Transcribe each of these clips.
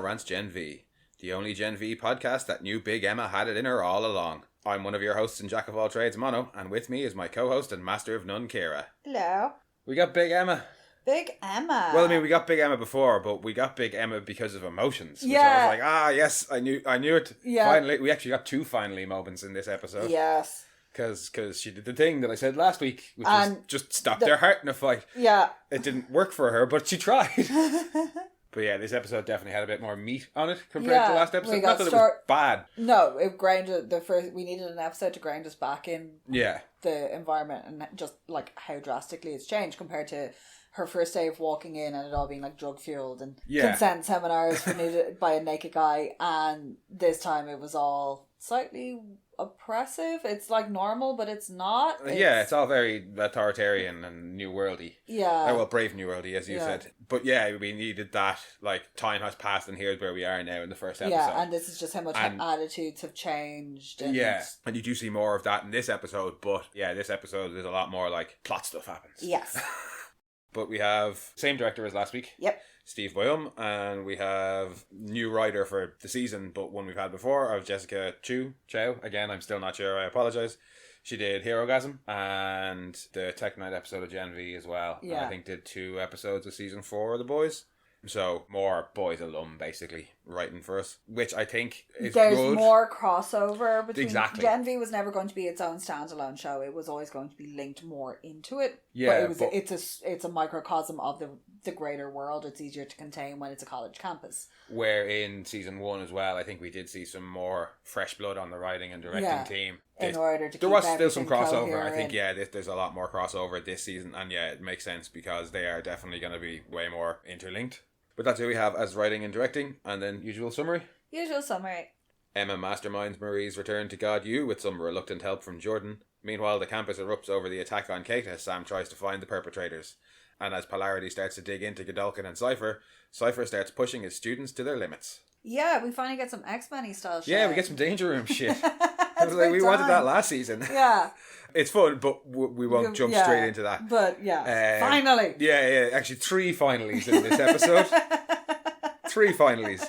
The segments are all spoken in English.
Rants Gen V, the only Gen V podcast that knew Big Emma had it in her all along. I'm one of your hosts and jack of all trades, Mono, and with me is my co-host and master of none, Kira. Hello. We got Big Emma. Big Emma. Well, I mean, we got Big Emma before, but we got Big Emma because of emotions. Which Yeah. I was like, yes, I knew it. Yeah. Finally, we actually got two finally moments in this episode. Yes. Because she did the thing that I said last week, which was just stop their heart in a fight. Yeah. It didn't work for her, but she tried. But yeah, this episode definitely had a bit more meat on it compared to last episode. Not that it was bad. No, it grounded we needed an episode to ground us back in the environment and just like how drastically it's changed compared to her first day of walking in and it all being like drug fueled and consent seminars by a naked guy, and this time it was all slightly oppressive. It's like normal, but it's not. It's all very authoritarian and new worldy. Yeah. Well, brave new worldy, as you said. But yeah, we needed that. Like, time has passed and here's where we are now in the first episode. Yeah, and this is just how much attitudes have changed. And and you do see more of that in this episode, but yeah, this episode there's a lot more like plot stuff happens. Yes. But we have same director as last week. Yep. Steve Boyum, and we have new writer for the season, but one we've had before, of Jessica Chow. Again, I'm still not sure, I apologise. She did Herogasm and the Tech Night episode of Gen V as well. Yeah. And I think did 2 episodes of season 4 of The Boys. So, more Boys alum, basically, writing for us, which I think is There's good. more crossover between... Exactly. Gen V was never going to be its own standalone show. It was always going to be linked more into it. Yeah, but it's a microcosm of the greater world. It's easier to contain when it's a college campus. Where in season 1 as well, I think we did see some more fresh blood on the writing and directing team. In order to there keep was still some crossover. coherent. I think there's a lot more crossover this season, and it makes sense because they are definitely going to be way more interlinked. But that's who we have as writing and directing, and then usual summary. Usual summary. Emma masterminds Marie's return to God U with some reluctant help from Jordan. Meanwhile, the campus erupts over the attack on Cate as Sam tries to find the perpetrators. And as Polarity starts to dig into Godolkin and Cipher, Cipher starts pushing his students to their limits. Yeah, we finally get some X-Men style shit. Yeah, we get some Danger Room shit. We wanted that last season. Yeah. It's fun, but we won't jump straight into that. But finally. Yeah. Actually, 3 finalies in this episode. 3 finalies.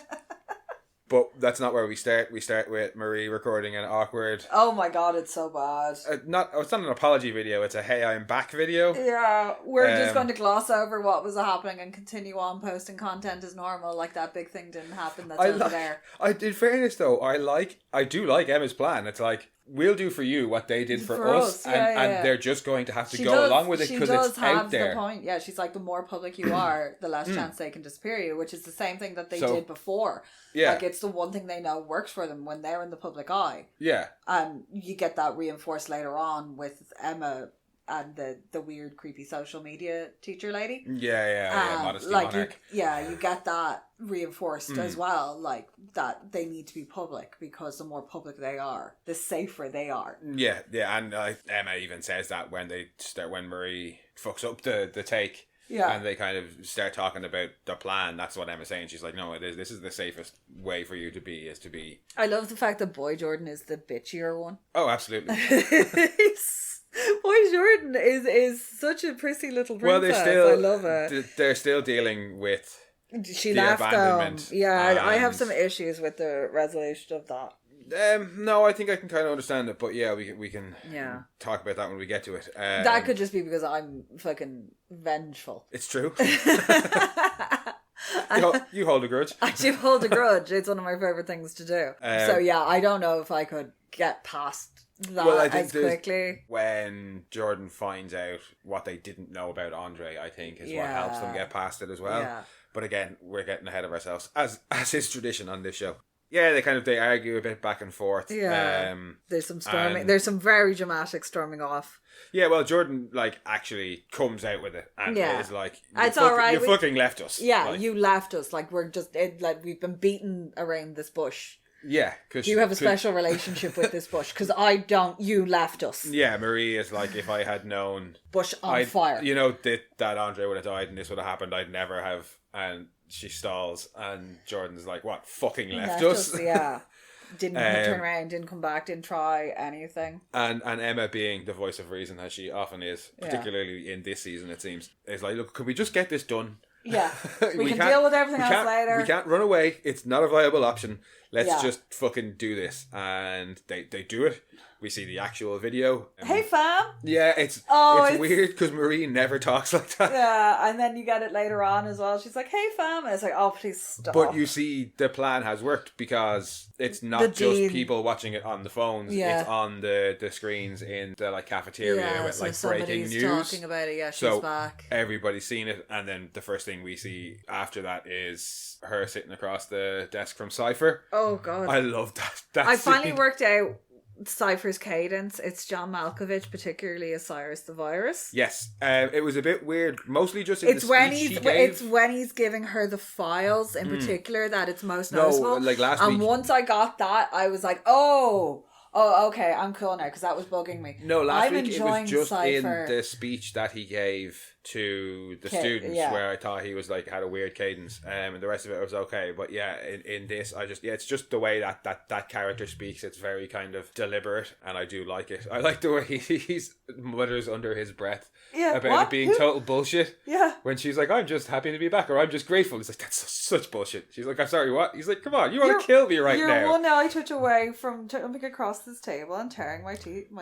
But that's not where we start. We start with Marie recording an awkward... Oh my god, it's so bad. It's not an apology video, it's a hey, I'm back video. Yeah, we're just going to gloss over what was happening and continue on posting content as normal, like that big thing didn't happen that's over there. In fairness though, I do like Emma's plan. It's like, we'll do for you what they did for us. And they're just going to have to go along with it because it's out there. The point. Yeah, she's like, the more public you are, the less chance they can disappear you, which is the same thing that they did before. Yeah. Like, it's the one thing they know works for them when they're in the public eye. Yeah. And you get that reinforced later on with Emma and the weird, creepy social media teacher lady. Yeah, Modesty Monarch. You get that reinforced as well, like, that they need to be public because the more public they are, the safer they are. Yeah, and Emma even says that when Marie fucks up the take. Yeah. And they kind of start talking about the plan. That's what Emma's saying. She's like, no, this is the safest way for you to be, is to be... I love the fact that Boy Jordan is the bitchier one. Oh, absolutely. Boy Jordan is such a prissy little princess. I love it. They're still dealing with the left abandonment. Yeah, I have some issues with the resolution of that. No, I think I can kind of understand it, but yeah, we can talk about that when we get to it. That could just be because I'm fucking vengeful. It's true. You hold a grudge. I do hold a grudge. It's one of my favourite things to do. So yeah, I don't know if I could get past that as quickly. When Jordan finds out what they didn't know about Andre, I think is what helps them get past it as well. Yeah. But again, we're getting ahead of ourselves, as is tradition on this show. Yeah, they argue a bit back and forth. Yeah, there's some storming. There's some very dramatic storming off. Yeah, well, Jordan actually comes out with it and is like, "It's all right. You fucking left us." Yeah, you left us. Like, we're just we've been beaten around this bush. Yeah, because you have a special relationship with this bush. Because I don't. You left us. Yeah, Marie is like, if I had known bush on fire, that Andre would have died and this would have happened, I'd never have. And she stalls, and Jordan's like, "What? Fucking left us?" Yeah, didn't turn around, didn't come back, didn't try anything. And Emma, being the voice of reason as she often is, particularly in this season, it seems, is like, "Look, could we just get this done? Yeah. We can deal with everything else later. We can't run away. It's not a viable option. Let's just fucking do this. And they do it. We see the actual video. Hey, fam. Yeah, it's weird because Marie never talks like that. Yeah, and then you get it later on as well. She's like, hey, fam. And it's like, oh, please stop. But you see, the plan has worked because it's not just people watching it on the phones. Yeah. It's on the screens in the cafeteria with breaking news. Talking about it. Yeah, she's back. Everybody's seen it. And then the first thing we see after that is her sitting across the desk from Cipher. Oh, God. I love that I scene. finally worked out Cipher's cadence. It's John Malkovich, particularly as Cyrus the Virus. Yes, it was a bit weird. Mostly just in it's when he's giving her the files in particular that it's most noticeable. Like last week. And once I got that, I was like, oh, okay, I'm cool now because that was bugging me. No, last week it was just Cipher. In the speech that he gave to the students where I thought he was had a weird cadence, and the rest of it was okay. But yeah, in this, it's just the way that character speaks. It's very kind of deliberate, and I do like it. I like the way he's mutters under his breath about it being total bullshit. Yeah, when she's like, "I'm just happy to be back," or "I'm just grateful." He's like, "That's such bullshit." She's like, "I'm sorry, what?" He's like, "Come on, you want to kill me right now?" You're one eye twitch away from jumping across this table and tearing my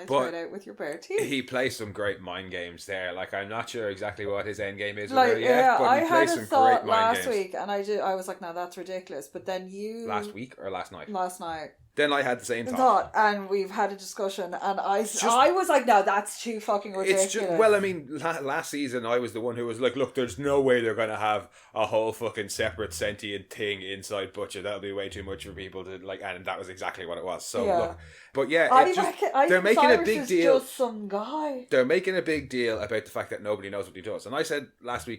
throat out with your bare teeth. He plays some great mind games there. I'm not sure exactly what his end game is but I had a thought last week and I was like, no, that's ridiculous. But then last week or last night? Last night. Then I had the same thought, and we've had a discussion, and I was like, no, that's too fucking ridiculous. It's just, well, I mean, last season I was the one who was like, look, there's no way they're going to have a whole fucking separate sentient thing inside Butcher. That'll be way too much for people to and that was exactly what it was. So look, but yeah, they're making a big deal. Just some guy. They're making a big deal about the fact that nobody knows what he does, and I said last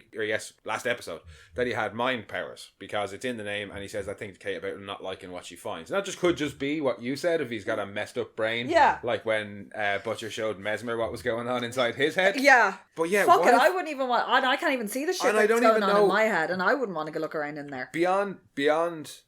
episode that he had mind powers because it's in the name, and he says, I think Cate about not liking what she finds. And that could just be what you said, if he's got a messed up brain. Yeah. Like when Butcher showed Mesmer what was going on inside his head. Yeah. But yeah, fuck it, I wouldn't even want, I can't even see the shit that's going on in my head, and I wouldn't want to go look around in there. Beyond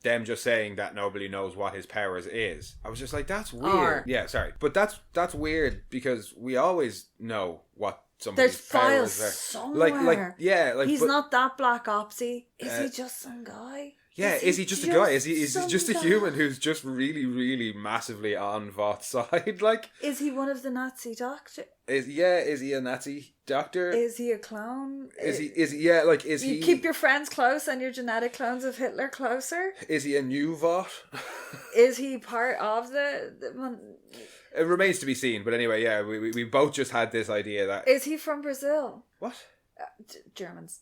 them just saying that nobody knows what his powers is, I was just like, that's weird. Yeah, sorry. But that's weird because we always know what somebody's powers are. There's files somewhere. He's not that black opsy. Is he just some guy? Yeah, is he just a guy? Is he just a human who's just really, really massively on Vough's side? Is he one of the Nazi doctors? Is he a Nazi doctor? Is he a clone? Is he You keep your friends close and your genetic clones of Hitler closer? Is he a new Vought? Is he part of the It remains to be seen, but anyway, yeah, we both just had this idea that... Is he from Brazil? What? Germans.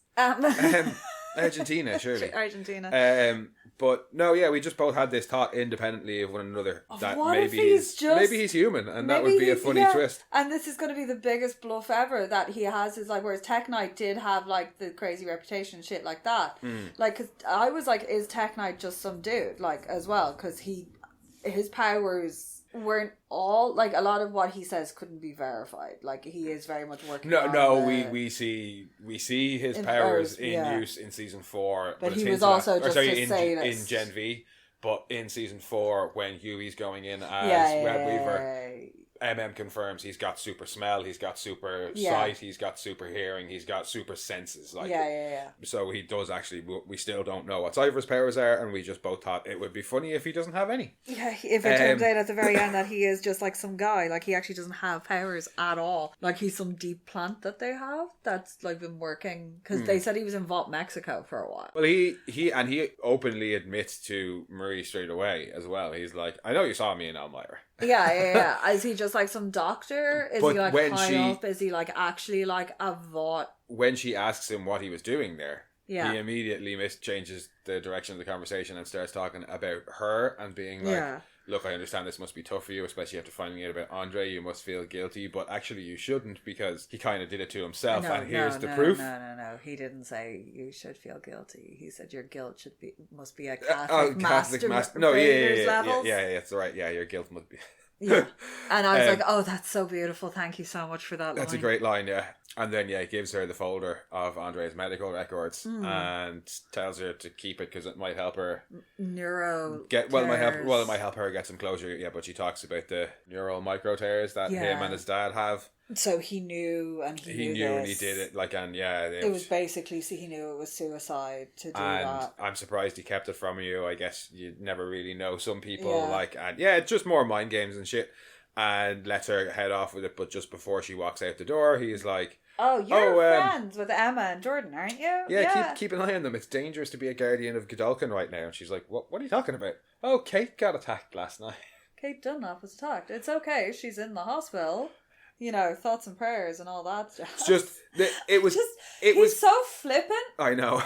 Argentina, surely. Argentina. But no, yeah, we just both had this thought independently of one another that maybe he's human, and that would be a funny twist. And this is going to be the biggest bluff ever that he has. Is whereas Tech Knight did have the crazy reputation and shit like that. Cause I was like, is Tech Knight just some dude as well? Because his powers weren't all a lot of what he says couldn't be verified. He is very much working. We see his powers in use in season 4, but he was also in Gen V. But in season 4, when Huey's going in as Red Weaver, MM confirms he's got super smell, he's got super sight, he's got super hearing, he's got super senses. So he does actually. We still don't know what Cypher's powers are, and we just both thought it would be funny if he doesnn't have any. Yeah, if it turns out at the very end that he is just some guy, he actually doesn't have powers at all. He's some deep plant that they have that's been working, because they said he was in Vault Mexico for a while. Well, he openly admits to Marie straight away as well. He's like, I know you saw me in Elmira. Yeah. Is he just some doctor? Is he high up? Is he actually a Vought? When she asks him what he was doing there, he immediately changes the direction of the conversation and starts talking about her and being look, I understand this must be tough for you, especially after finding out about Andre. You must feel guilty, but actually you shouldn't, because he kind of did it to himself, and here's the proof. No. He didn't say you should feel guilty. He said your guilt must be a Catholic master. No, yeah, that's right. Yeah, your guilt must be. Yeah, and I was like, oh, that's so beautiful. Thank you so much for that. That's line. A great line, yeah. And then, yeah, gives her the folder of Andre's medical records and tells her to keep it because it might help her it might help her get some closure. Yeah, but she talks about the neural micro tears that him and his dad have. So he knew, and he knew and he did it. It was basically, so he knew it was suicide to do that. I'm surprised he kept it from you. I guess you never really know. Some people it's just more mind games and shit. And lets her head off with it, but just before she walks out the door, he's like, "Oh, you're friends with Emma and Jordan, aren't you? Yeah, keep an eye on them. It's dangerous to be a guardian of Godolphin right now." And she's like, "What are you talking about?" "Oh, Cate got attacked last night." Cate Dunlop was attacked. It's okay. She's in the hospital. You know, thoughts and prayers and all that stuff. It's just he's so flippant. I know.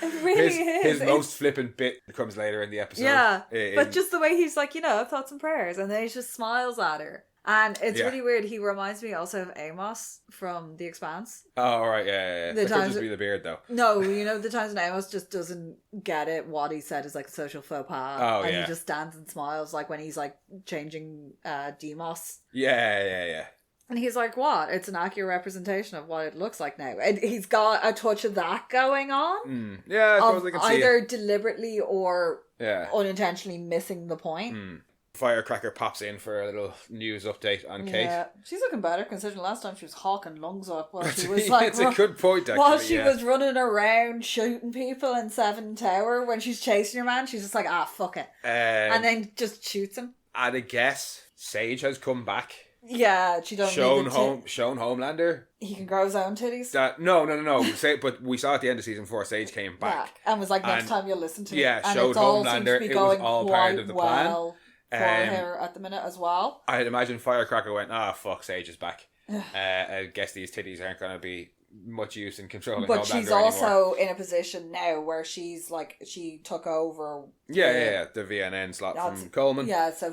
It really is. His most flippant bit comes later in the episode. Yeah, but just the way he's like, thoughts and prayers, and then he just smiles at her. And it's really weird. He reminds me also of Amos from The Expanse. Oh, right, yeah. That could just be the beard, though. No, the times when Amos just doesn't get it. What he said is like a social faux pas. Oh, and he just stands and smiles, like when he's like changing Demos. Yeah. And he's like, what? It's an accurate representation of what it looks like now. And he's got a touch of that going on. Yeah, I suppose I can see either it. Deliberately or unintentionally missing the point. Firecracker pops in for a little news update on Cate. Yeah, she's looking better considering last time she was hawking lungs up while she was like... It's a good point, actually. While she was running around shooting people in Seven Tower, when she's chasing your man, she's just like, fuck it. And then just shoots him. I'd guess Sage has come back. Yeah, she don't shown Homelander. He can grow his own titties. No. But we saw at the end of season 4, Sage came back and was like, next time you'll listen to me. Yeah, showed Homelander. It was all part of the plan. For her at the minute as well. I'd imagine Firecracker went, fuck, Sage is back. I guess these titties aren't going to be much use in controlling Homelander she's also in a position now where she's like, she took over. The VNN slot from Coleman. Yeah, so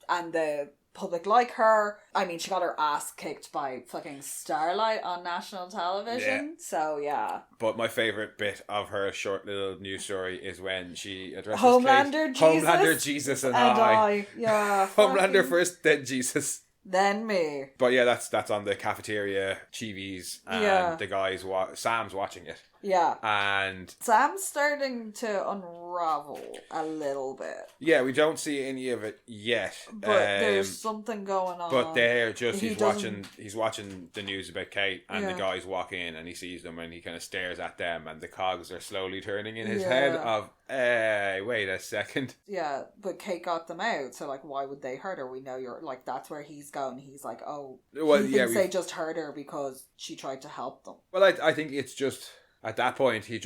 and the public like her. I mean, she got her ass kicked by fucking Starlight on national television. Yeah. So, yeah. But my favourite bit of her short little news story is when she addresses Homelander Cate. Homelander, Jesus, and I. Yeah. Homelander first, then Jesus. Then me. But yeah, that's on the cafeteria, Chivis, and the guys, Sam's watching it. Yeah. And Sam's starting to unravel a little bit. Yeah, we don't see any of it yet. But there's something going on. But they're just, he's watching the news about Cate, and the guys walk in and he sees them and he kind of stares at them, and the cogs are slowly turning in his head of, wait a second. Yeah, but Cate got them out, so like, why would they hurt her? We know you're, like, that's where he's going. He's like, he thinks they just hurt her because she tried to help them. Well, I think it's just... At that point, he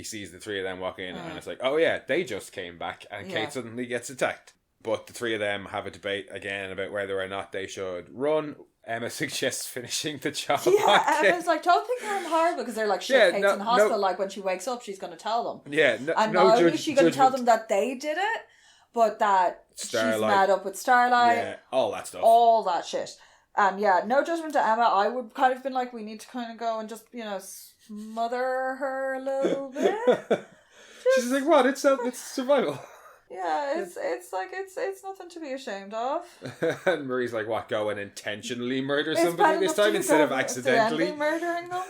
sees the three of them walk in, and it's like, oh yeah, they just came back, and Cate suddenly gets attacked. But the three of them have a debate again about whether or not they should run. Emma suggests finishing the job. Yeah, Emma's like, don't think I'm horrible, because they're like, shit, Kate's in the hospital, like when she wakes up, she's going to tell them. Yeah, and not only is she going to tell them that they did it, but that Starlight. She's mad up with Starlight. Yeah, all that stuff. All that shit. And no judgment to Emma. I would kind of been like, we need to kind of go and just, smother her a little bit. She's like, what? It's survival. Yeah, it's like it's nothing to be ashamed of. And Marie's like, what? Go and intentionally murder somebody this time instead of accidentally murdering them.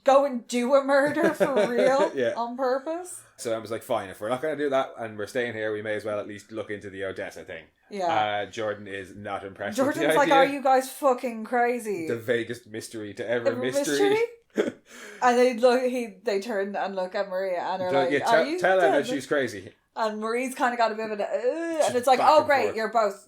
Go and do a murder for real on purpose. So I was like, fine, if we're not going to do that and we're staying here, we may as well at least look into the Odessa thing. Yeah. Jordan is not impressed Jordan's with the like, idea. are you guys fucking crazy? The vaguest mystery to ever mystery? And they turn and look at Maria and are like, tell her that she's crazy. And Marie's kind of got a bit of and it's like, oh great, you're both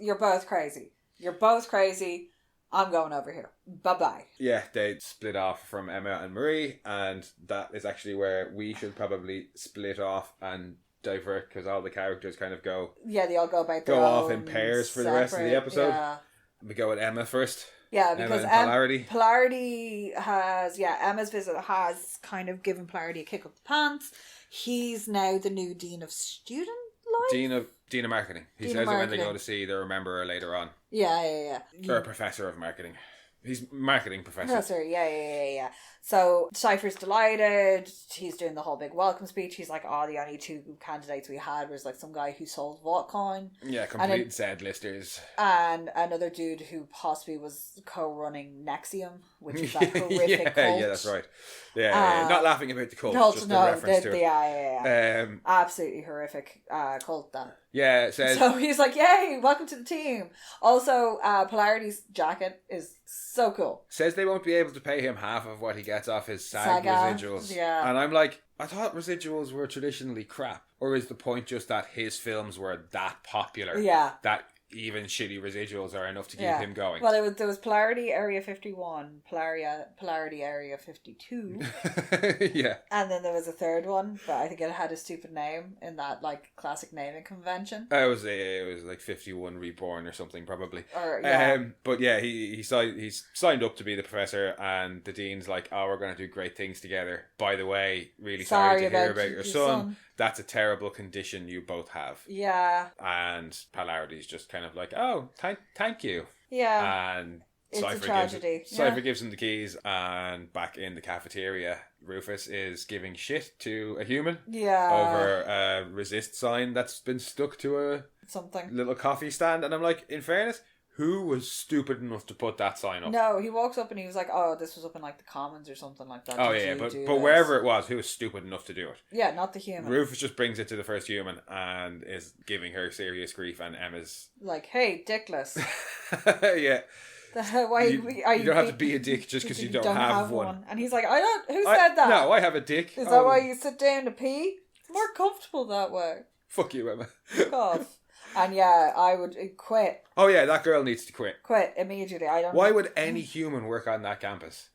crazy. You're both crazy. I'm going over here. Bye-bye. Yeah, they split off from Emma and Marie, and that is actually where we should probably split off and divert, because all the characters kind of go... Yeah, they all go about their off in pairs for the rest of the episode. Yeah. We go with Emma first. Yeah, because Polarity. Polarity has... Yeah, Emma's visit has kind of given Polarity a kick up the pants. He's now the new Dean of Student Life? Dean of Marketing. He says it when they go to see the Rememberer later on. Yeah. Or a Professor of Marketing. He's marketing professor. Yeah. So Cipher's delighted. He's doing the whole big welcome speech. He's like, the only two candidates we had was like some guy who sold Votcoin. Yeah, complete sad listers. And another dude who possibly was co-running Nexium, which is that horrific cult. Yeah, that's right. Yeah, not laughing about the cult, just the reference to it. Yeah. Absolutely horrific cult, then. Yeah, so he's like, yay, welcome to the team. Also, Polarity's jacket is so cool. Says they won't be able to pay him half of what he gets off his SAG residuals. Yeah. And I'm like, I thought residuals were traditionally crap. Or is the point just that his films were that popular? Yeah. That even shitty residuals are enough to keep him going. Well, there was Polarity Area 51, Polarity Area 52. Yeah. And then there was a third one, but I think it had a stupid name in that like classic naming convention. It was like 51 Reborn or something probably. But yeah, he's signed up to be the professor, and the dean's like, we're going to do great things together. By the way, really sorry to hear about your son. That's a terrible condition you both have. Yeah. And Polarity's just kind of like, thank you. Yeah. And it's a tragedy. Cipher gives him the keys, and back in the cafeteria, Rufus is giving shit to a human. Yeah. Over a resist sign that's been stuck to a little coffee stand. And I'm like, in fairness, who was stupid enough to put that sign up? No, he walks up and he was like, this was up in like the Commons or something like that. But wherever it was, who was stupid enough to do it? Yeah, not the human. Rufus just brings it to the first human and is giving her serious grief, and Emma's like, hey, dickless. Yeah. You don't have to be a dick just because you don't have one. And he's like, who said that? No, I have a dick. Is that why you sit down to pee? It's more comfortable that way. Fuck you, Emma. Fuck off. And yeah, I would quit. Oh yeah, that girl needs to quit. Quit immediately. Why would any human work on that campus?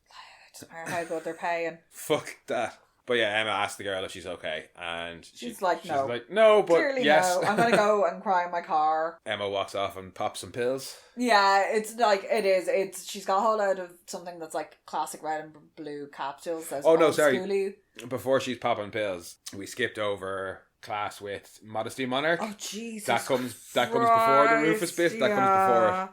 It doesn't matter how good they're paying. Fuck that. But yeah, Emma asked the girl if she's okay, and she's like, no. She's like, no, but clearly yes. No. I'm gonna go and cry in my car. Emma walks off and pops some pills. Yeah, it's like, it is. She's got a whole load of something that's like classic red and blue capsules. Sorry. Before she's popping pills, we skipped over class with Modesty Monarch. Oh Jesus! That comes before the Rufus bit. That comes before it.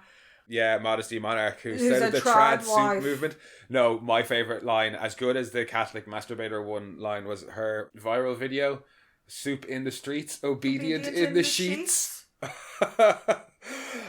Yeah, Modesty Monarch, who started the trad suit movement. No, my favourite line, as good as the Catholic masturbator one line, was her viral video, "Soup in the streets, obedient in the sheets."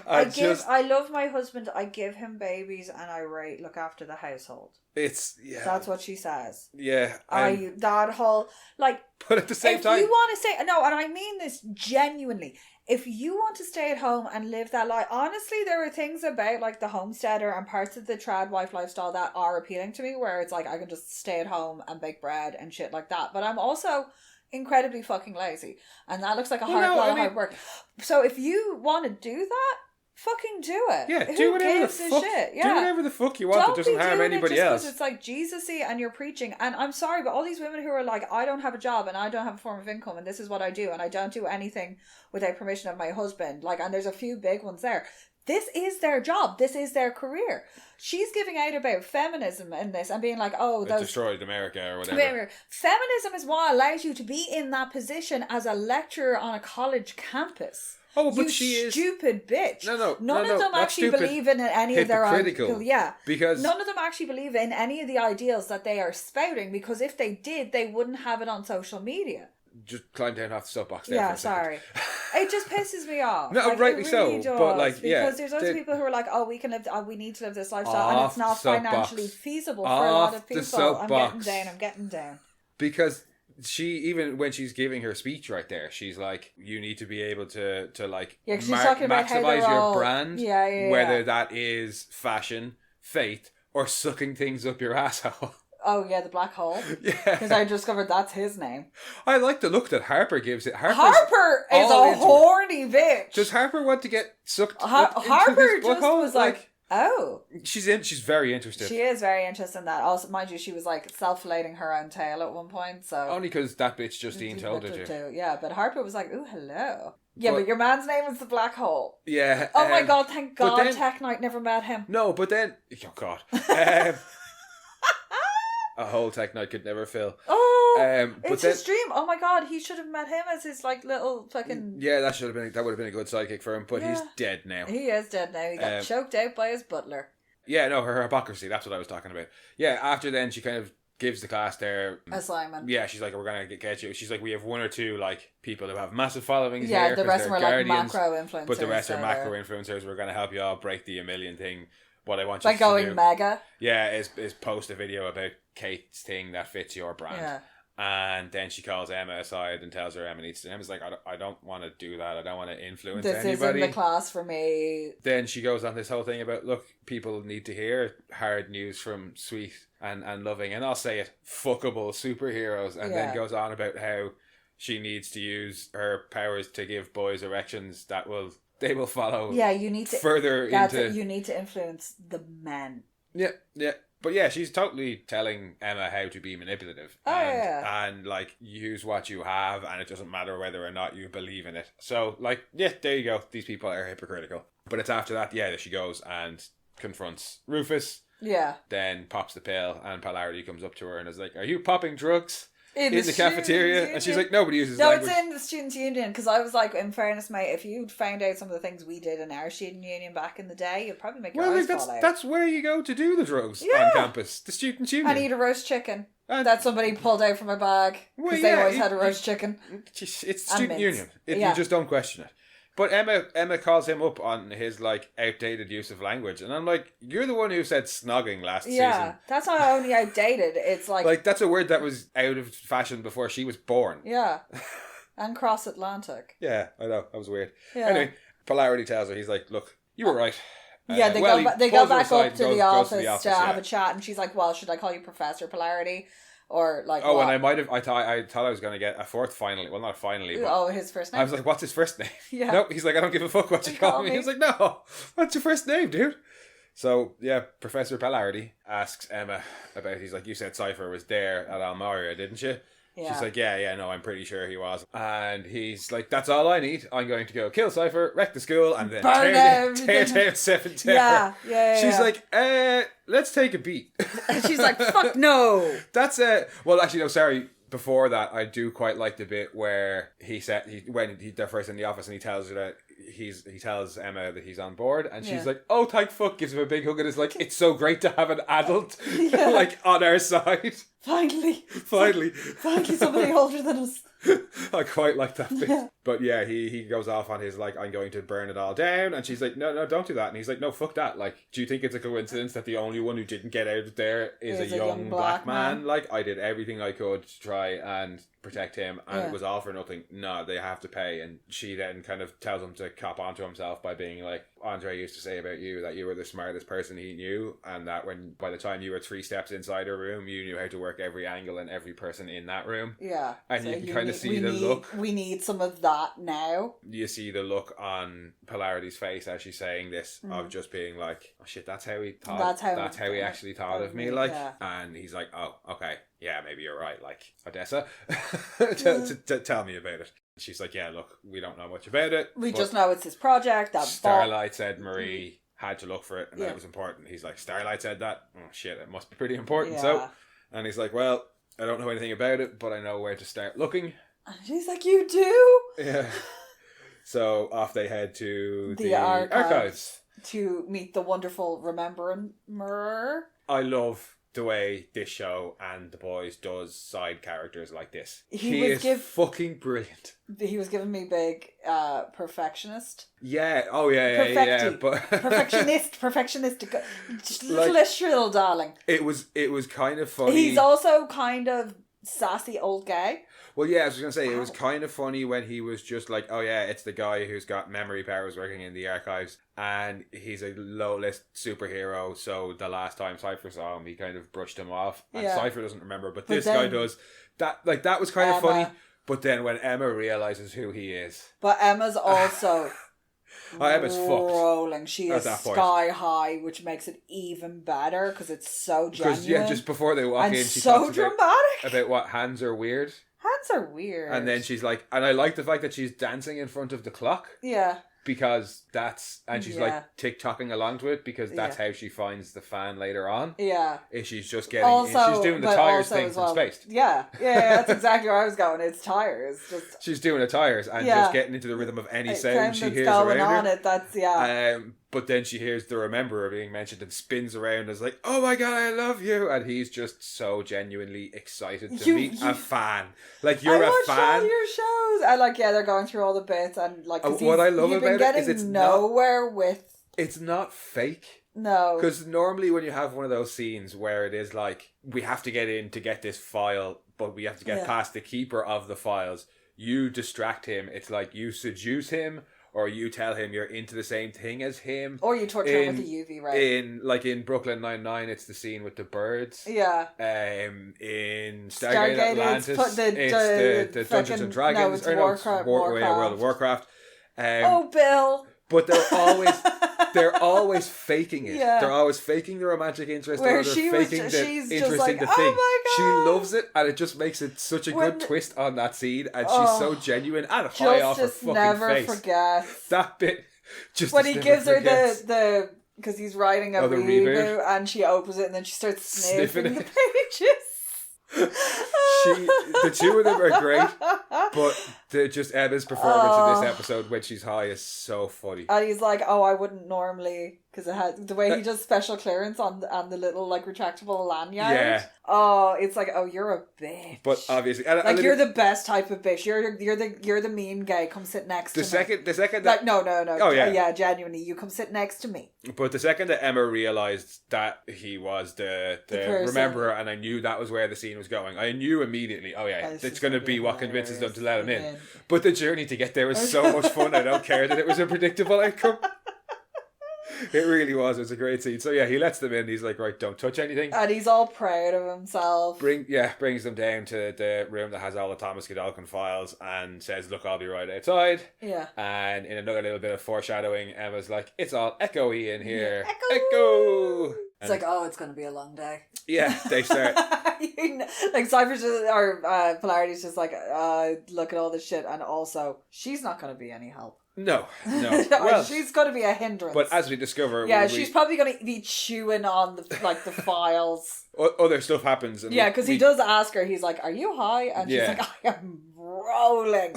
I love my husband. I give him babies, and I look after the household. That's what she says. Yeah, that whole like. But at the same time, if you want to say no, and I mean this genuinely. If you want to stay at home and live that life, honestly, there are things about like the homesteader and parts of the trad wife lifestyle that are appealing to me, where it's like I can just stay at home and bake bread and shit like that. But I'm also incredibly fucking lazy, and that looks like a lot of hard work. So if you want to do that, fucking do it. Yeah, do whatever the fuck. Do whatever the fuck you want. That doesn't harm anybody else. It's like Jesus-y and you're preaching. And I'm sorry, but all these women who are like, I don't have a job and I don't have a form of income and this is what I do and I don't do anything without permission of my husband. Like, and there's a few big ones there. This is their job. This is their career. She's giving out about feminism in this and being like, it destroyed America or whatever. Feminism is what allows you to be in that position as a lecturer on a college campus. Oh, but she is stupid bitch. None of them actually stupid. Believe in any of their ideals. Yeah, because none of them actually believe in any of the ideals that they are spouting. Because if they did, they wouldn't have it on social media. Just climb down off the soapbox there. Yeah, sorry. It just pisses me off. No, like, rightly really so. But like, because there's other people who are like, we can live. We need to live this lifestyle, and it's not financially feasible for a lot of people. I'm getting down. Because she, even when she's giving her speech right there, she's like, you need to be able to like maximize your brand, whether that is fashion, faith, or sucking things up your asshole. Oh yeah, the black hole. Yeah, because I discovered that's his name. I like the look that Harper gives it. Harper is a horny bitch. Does Harper want to get sucked? Harper just was like, oh, she's very interested. She is very interested in that. Also, mind you, she was like self-filleting her own tail at one point. So only because that bitch Justine told her to. Yeah, but Harper was like, "Ooh, hello." Yeah, but your man's name is the Black Hole. Yeah. Oh my God! Thank God, Tech Knight never met him. No, but then, oh God. A whole Tech Knight could never fill. Oh, it's his dream. Oh my God, he should have met him as his like little fucking. Yeah, that would have been a good sidekick for him. But he's dead now. He is dead now. He got choked out by his butler. Yeah, no, her hypocrisy. That's what I was talking about. Yeah, after then she kind of gives the class their assignment. Yeah, she's like, we're gonna get you. She's like, we have one or two like people who have massive followings. Yeah, here, the rest were like guardians, macro influencers. but the rest are macro influencers. We're gonna help you all break the 1 million thing. What I want you by to going do, mega. Yeah, is post a video about Cate's thing that fits your brand. Yeah. And then she calls Emma aside and tells her Emma's like, I don't want to do that. I don't want to influence anybody. This isn't the class for me. Then she goes on this whole thing about, look, people need to hear hard news from sweet and loving, and I'll say it, fuckable superheroes. And then goes on about how she needs to use her powers to give boys erections that they will follow. Yeah, you need to you need to influence the men. Yeah, yeah. But yeah, she's totally telling Emma how to be manipulative. And like, use what you have, and it doesn't matter whether or not you believe in it. So like, yeah, there you go. These people are hypocritical. But it's after that, that she goes and confronts Rufus. Yeah. Then pops the pill, and Polarity comes up to her and is like, are you popping drugs? In the cafeteria? Union. And she's like, nobody uses language. No, it's in the Students' Union, because I was like, in fairness, mate, if you'd found out some of the things we did in our Student Union back in the day, you'd probably make your eyes fall out. That's where you go to do the drugs on campus. The Students' Union. And eat a roast chicken that somebody pulled out from a bag, because they always had a roast chicken. It's Student Union. You just don't question it. But Emma calls him up on his like outdated use of language, and I'm like, you're the one who said snogging last season. Yeah, that's not only outdated. It's like that's a word that was out of fashion before she was born. Yeah, and cross Atlantic. Yeah, I know, that was weird. Yeah. Anyway, Polarity tells her, he's like, look, you were right. Yeah, they go back up to the office to have a chat, and she's like, well, should I call you Professor Polarity? Or like, oh, what? And I thought I was going to get a fourth finally. Well, not finally. But his first name. I was like, what's his first name? Yeah. No, he's like, I don't give a fuck what you call me. He's like, no, what's your first name, dude? So yeah, Professor Polarity asks Emma about. He's like, you said Cipher was there at Almaria, didn't you? Yeah. She's like, yeah, no, I'm pretty sure he was. And he's like, that's all I need. I'm going to go kill Cipher, wreck the school, and then tear down 7 Tower. Yeah. She's like, let's take a beat. And she's like, fuck no. That's well, actually, no, sorry. Before that, I do quite like the bit where they're first in the office and he tells her that he tells Emma that he's on board, and she's like, oh, thank fuck, gives him a big hug and is like, it's so great to have an adult like on our side. Finally somebody older than us. I quite like that bit. Yeah. But yeah, he goes off on his like, I'm going to burn it all down, and she's like, no, don't do that. And he's like, no, fuck that. Like, do you think it's a coincidence that the only one who didn't get out of there is a young black man? Like, I did everything I could to try and protect him, and it was all for nothing. No, they have to pay. And she then kind of tells him to cop onto himself by being like, Andre used to say about you that you were the smartest person he knew, and that by the time you were 3 steps inside a room, you knew how to work every angle and every person in that room. Yeah. And so you can kind of see the look. We need some of that now. You see the look on Polarity's face as she's saying this, of just being like, oh shit, that's how he thought. That's how he actually thought of me. Like, and he's like, oh, okay, yeah, maybe you're right. Like, Odessa, tell me about it. She's like, yeah, look, we don't know much about it. We just know it's his project. That Starlight said Marie had to look for it and that it was important. He's like, Starlight said that? Oh shit, it must be pretty important. So, and he's like, well, I don't know anything about it, but I know where to start looking. And she's like, you do? Yeah. So off they head to the archives to meet the wonderful Rememberer. I love the way this show and The Boys does side characters like this. He is fucking brilliant. He was giving me big perfectionist. Yeah. Oh yeah. But perfectionist. Just little shrill, darling. It was kind of funny. He's also kind of sassy old guy. Well, yeah, I was going to say, it was kind of funny when he was just like, oh yeah, it's the guy who's got memory powers working in the archives, and he's a low-list superhero, so the last time Cipher saw him, he kind of brushed him off, and Cipher doesn't remember, but this guy does. That was kind of funny, but then when Emma realises who he is... But Emma's also... Emma's rolling. She is sky high, which makes it even better, because it's so genuine. Because, just before they walk in, she so talks dramatic about what hands are weird. Hands are weird. And then she's like, and I like the fact that she's dancing in front of the clock. Yeah. Because she's like tick-tocking along to it, because that's how she finds the fan later on. Yeah. Is she's just getting, she's doing the tires thing from Spaced. Yeah, that's exactly where I was going. It's tires. She's doing the tires and just getting into the rhythm of any sound she hears around her. On it, that's, But then she hears the Rememberer being mentioned and spins around and is like, oh my god, I love you. And he's just so genuinely excited to meet a fan. Like, you're a fan. I watched all your shows. And like, yeah, they're going through all the bits. And like, what I love about it is it's nowhere with... It's not fake. No. Because normally when you have one of those scenes where it is like, we have to get in to get this file, but we have to get past the keeper of the files, you distract him. It's like you seduce him, or you tell him you're into the same thing as him. Or you torture him with a UV ray. In Brooklyn Nine-Nine, it's the scene with the birds. Yeah. In Stargate Atlantis, it's the Dungeons and Dragons. No, it's Warcraft. World of Warcraft. Bill. But they're always faking it. Yeah. They're always faking the romantic interest. Where she's faking the interest like, in the thing. Oh my God. She loves it, and it just makes it such a good twist on that scene. And she's so genuine and high off her fucking never face. Forget That bit. Just when he gives her the because he's writing a reboot, and she opens it and then she starts sniffing the pages. The two of them are great, but Emma's performance in this episode when she's high is so funny. And he's like, "Oh, I wouldn't normally," because it had the way he does special clearance on the little like retractable lanyard. Yeah. Oh, it's like, oh, you're a bitch. But obviously, you're the best type of bitch. You're the mean gay. Come sit next to me. The second that, no. Oh yeah, genuinely, you come sit next to me. But the second that Emma realized that he was the Rememberer, and I knew that was where the scene was going, I knew immediately. Oh yeah, it's going to be what convinces them to let him in. But the journey to get there was so much fun. I don't care that it was a predictable outcome. It really was. It was a great scene. So yeah, he lets them in. He's like, right, don't touch anything. And he's all proud of himself. Brings them down to the room that has all the Thomas Godolphin files and says, look, I'll be right outside. Yeah. And in another little bit of foreshadowing, Emma's like, it's all echoey in here. Yeah. Echo! It's like, oh, it's going to be a long day. Yeah, they start. Like, Cipher's or Polarity's just like, look at all this shit. And also, she's not going to be any help. No. Well, she's going to be a hindrance. But as we discover... Yeah, she's probably going to be chewing on the files. Other stuff happens. And because he does ask her, he's like, are you high? And she's like, I am rolling.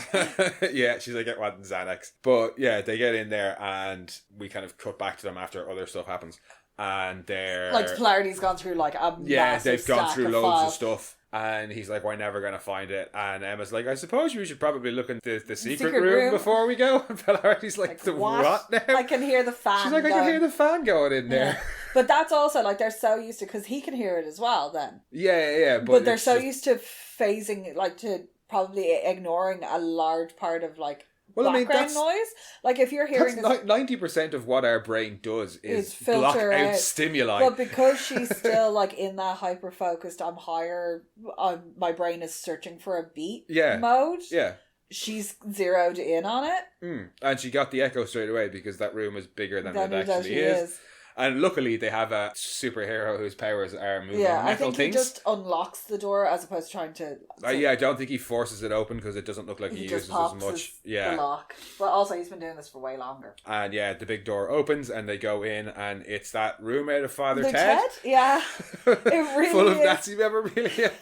Yeah, she's like, get one Xanax. But yeah, they get in there and we kind of cut back to them after other stuff happens. And they're... Like, Polarity's gone through like a massive they've gone through loads files. of stuff. And he's like, we're never going to find it. And Emma's like, I suppose we should probably look in the secret room before we go. And Polarity's like the what now? I can hear the fan. She's like, I can hear the fan going in there. Yeah. But that's also like, they're so used to, because he can hear it as well then. Yeah. But they're so used to phasing, like to probably ignoring a large part of like, background noise. Like if you're hearing 90% of what our brain does is block out stimuli. But because she's still like in that hyper focused, I'm higher, my brain is searching for a beat mode. Yeah. She's zeroed in on it. And she got the echo straight away because that room is bigger than it actually is. And luckily they have a superhero whose powers are moving metal things. I think he just unlocks the door as opposed to trying to... I don't think he forces it open because it doesn't look like he uses as much. The lock. But also he's been doing this for way longer. And the big door opens and they go in and it's that room out of Father Ted. Ted? Yeah. It really full of Nazi memorabilia.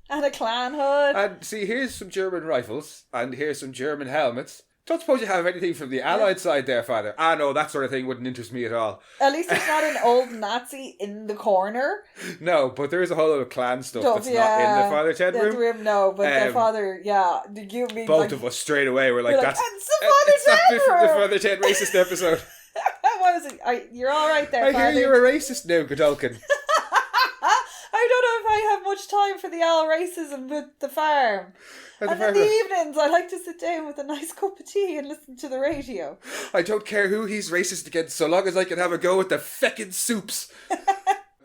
And a clan hood. And see, here's some German rifles and here's some German helmets. Don't suppose you have anything from the Allied side there, Father? No, that sort of thing wouldn't interest me at all. At least there's not an old Nazi in the corner. No, but there is a whole lot of clan stuff that's not in the Father Ted room. No, but the Father, Did you mean both of us straight away were like, that's the Father Ted racist episode. What was it? You're all right there, Father. I hear you're a racist now, Godolphin. I don't know if I have much time for the all racism with the farm. And in the evenings, I like to sit down with a nice cup of tea and listen to the radio. I don't care who he's racist against, so long as I can have a go at the feckin' soups.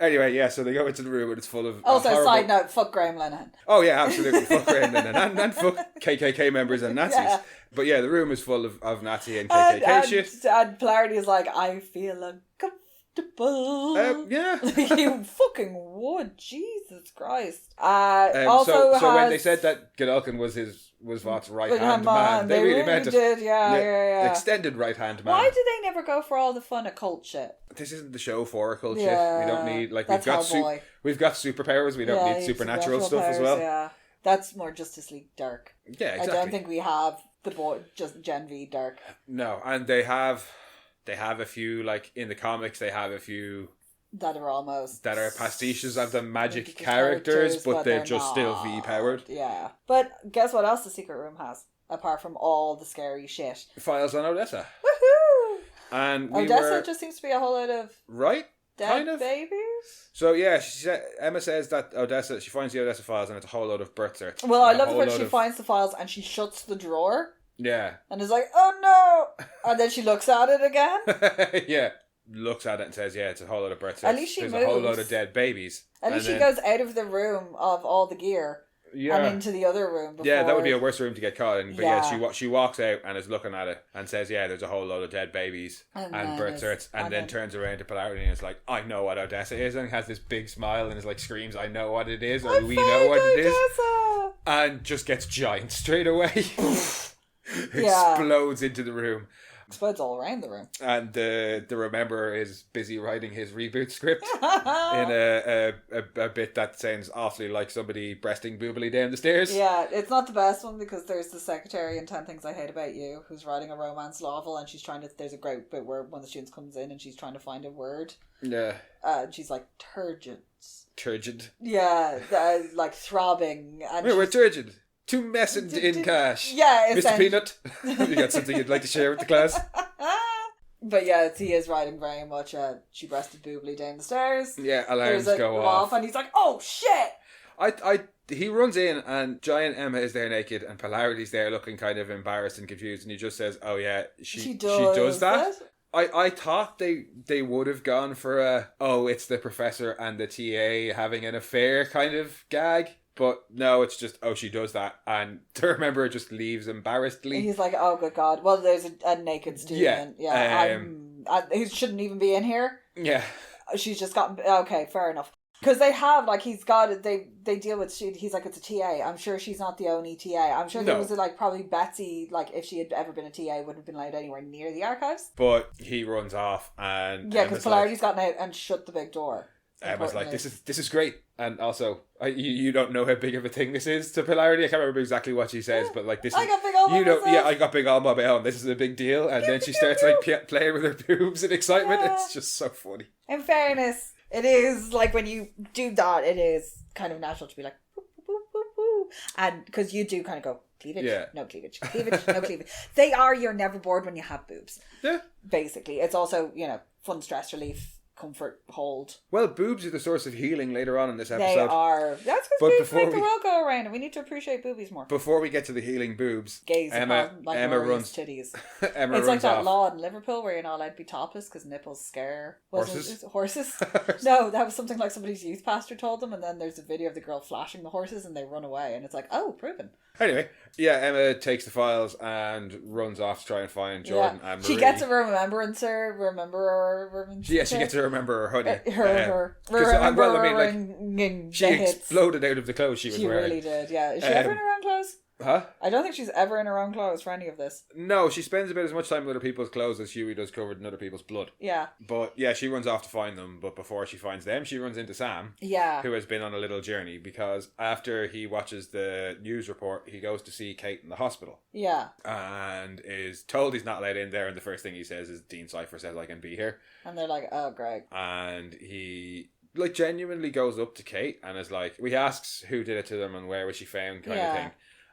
Anyway, so they go into the room and it's full of... Also, side note, fuck Graham Linehan. Oh yeah, absolutely. Fuck Graham Linehan. And fuck KKK members and Nazis. Yeah. But the room is full of Nazi and KKK shit. And Polarity is like, I feel uncomfortable. You fucking would. Jesus Christ. Also so when they said that Godolphin was Vought's right-hand man, they really meant it. Did, yeah. Extended right-hand man. Why do they never go for all the fun occult shit? This isn't the show for occult shit. Yeah, we don't need, we've got superpowers, we don't need supernatural stuff powers, as well. Yeah. That's more Justice League Dark. Yeah, exactly. I don't think we have just Gen V Dark. No, and they have They have a few, like, in the comics, they have a few... that are pastiches of the magic characters, but they're just not. Still V-powered. Yeah. But guess what else the secret room has? Apart from all the scary shit. Files on Odessa. Woohoo! And Odessa just seems to be a whole lot of... Right? Dead kind of babies? So yeah, Emma says that Odessa, she finds the Odessa files and it's a whole load of birth certs. Well, I love the fact she finds the files and she shuts the drawer. Yeah. And is like, oh no! And then she looks at it again. Yeah. Looks at it and says, yeah, it's a whole load of birth certs. At least There's moves. a whole load of dead babies. At least she goes out of the room of all the gear. Yeah. And into the other room before. Yeah, that would be a worse room to get caught in. But yeah, she walks out and is looking at it and says, yeah, there's a whole load of dead babies and birth certs. And then turns around to Polarity and is like, I know what Odessa is. And has this big smile and is like, screams, I know what it is. Or we know what it is. And just gets giant straight away. Explodes into the room. Explodes all around the room. And the Rememberer is busy writing his reboot script in a bit that sounds awfully like somebody breasting boobily down the stairs. Yeah, it's not the best one because there's the secretary in 10 Things I Hate About You who's writing a romance novel and she's trying to... There's a great bit where one of the students comes in and she's trying to find a word. Yeah. And she's like, turgid. Yeah, like throbbing. And we're turgid. Too messing in cash. Yeah, Mr. Peanut, you got something you'd like to share with the class? But yeah, he is writing very much she breasted boobly down the stairs. Yeah, alarms go off. And he's like, oh shit! He runs in and giant Emma is there naked and Polarity's there looking kind of embarrassed and confused and he just says, oh yeah, she does that. I thought they would have gone for it's the professor and the TA having an affair kind of gag. But no, it's just, she does that. And the Rememberer just leaves embarrassedly. He's like, oh, good God. Well, there's a naked student. Yeah. He shouldn't even be in here. Yeah. She's just gotten... Okay, fair enough. Because they have, like, he's got it. They deal with... He's like, it's a TA. I'm sure she's not the only TA. I'm sure there was, like, probably Betsy, like, if she had ever been a TA, wouldn't have been allowed anywhere near the archives. But he runs off and... Yeah, because Polarity's gotten out and shut the big door. Emma's like, this is great. And also, you don't know how big of a thing this is to Polarity. I can't remember exactly what she says, but like, this I got big all I got big all my own. This is a big deal. And then she starts like playing with her boobs in excitement. Yeah. It's just so funny. In fairness, it is like when you do that, it is kind of natural to be like, boop, boop, boop, boop. And because you do kind of go, cleavage, no cleavage, cleavage, no cleavage. You're never bored when you have boobs. Yeah. Basically. It's also, fun stress relief. Comfort, hold. Well, boobs are the source of healing later on in this episode. They are. That's because boobs make the world go around and we need to appreciate boobies more. Before we get to the healing boobs, Emma runs titties. Emma it's runs like that off. law in Liverpool where you're not allowed to be topless because nipples scare horses. Horses? No, that was something like somebody's youth pastor told them and then there's a video of the girl flashing the horses and they run away and it's like, oh, proven. Anyway, Emma takes the files and runs off to try and find Jordan and Marie. She gets a remember Yeah, she gets to remember her hoodie. She exploded out of the clothes she was wearing. She really did, yeah. Is she ever in her own clothes? Huh? I don't think she's ever in her own clothes for any of this. No, she spends about as much time with other people's clothes as Huey does covered in other people's blood. Yeah. But yeah, she runs off to find them, but before she finds them, she runs into Sam. Yeah. Who has been on a little journey because after he watches the news report, he goes to see Cate in the hospital. Yeah. And is told he's not let in there, and the first thing he says is, Dean Cipher says I can be here. And they're like, oh, Greg. And he... genuinely goes up to Cate and is like, he asks who did it to them and where was she found kind of thing.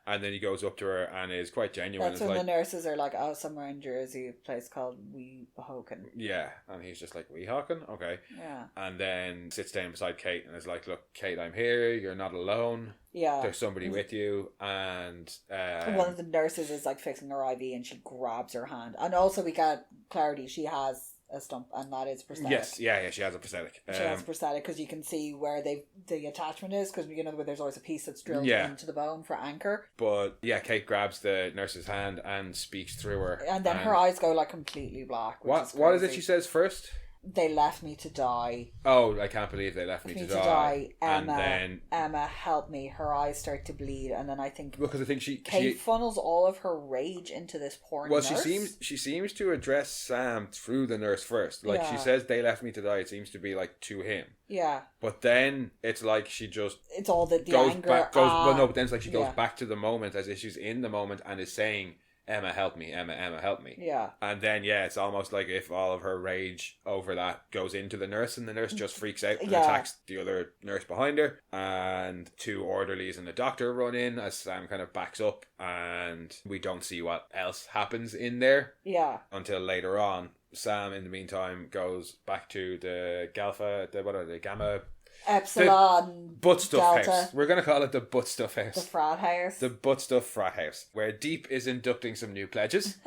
And then he goes up to her and is quite genuine. That's when the nurses are like, oh, somewhere in Jersey, a place called Weehawken. Yeah. And he's just like, Weehawken? Okay. Yeah. And then sits down beside Cate and is like, look, Cate, I'm here. You're not alone. Yeah. There's somebody with you. And one of the nurses is like fixing her IV and she grabs her hand. And also we got Clarity. She has a stump and that is prosthetic. Yes, yeah, she has a prosthetic. She has a prosthetic because you can see where the attachment is because where there's always a piece that's drilled into the bone for anchor. But yeah, Cate grabs the nurse's hand and speaks through her. And then her eyes go like completely black. What is it she says first? They left me to die. Oh, I can't believe they left me to die. Emma, help me. Her eyes start to bleed, and then I think because I think Cate funnels all of her rage into this poor nurse. She seems to address Sam through the nurse first. She says they left me to die. It seems to be like to him. Yeah. But then it's like she just it's all the goes anger. Back, goes, well, no, but then it's like she goes back to the moment as if she's in the moment and is saying, Emma, help me, Emma, help me. Yeah. And then, it's almost like if all of her rage over that goes into the nurse, and the nurse just freaks out and attacks the other nurse behind her. And 2 orderlies and the doctor run in as Sam kind of backs up, and we don't see what else happens in there. Yeah. Until later on. Sam, in the meantime, goes back to the Gamma... Epsilon, the butt stuff Delta. house. We're going to call it the butt stuff house. The frat house. The butt stuff frat house, where Deep is inducting some new pledges.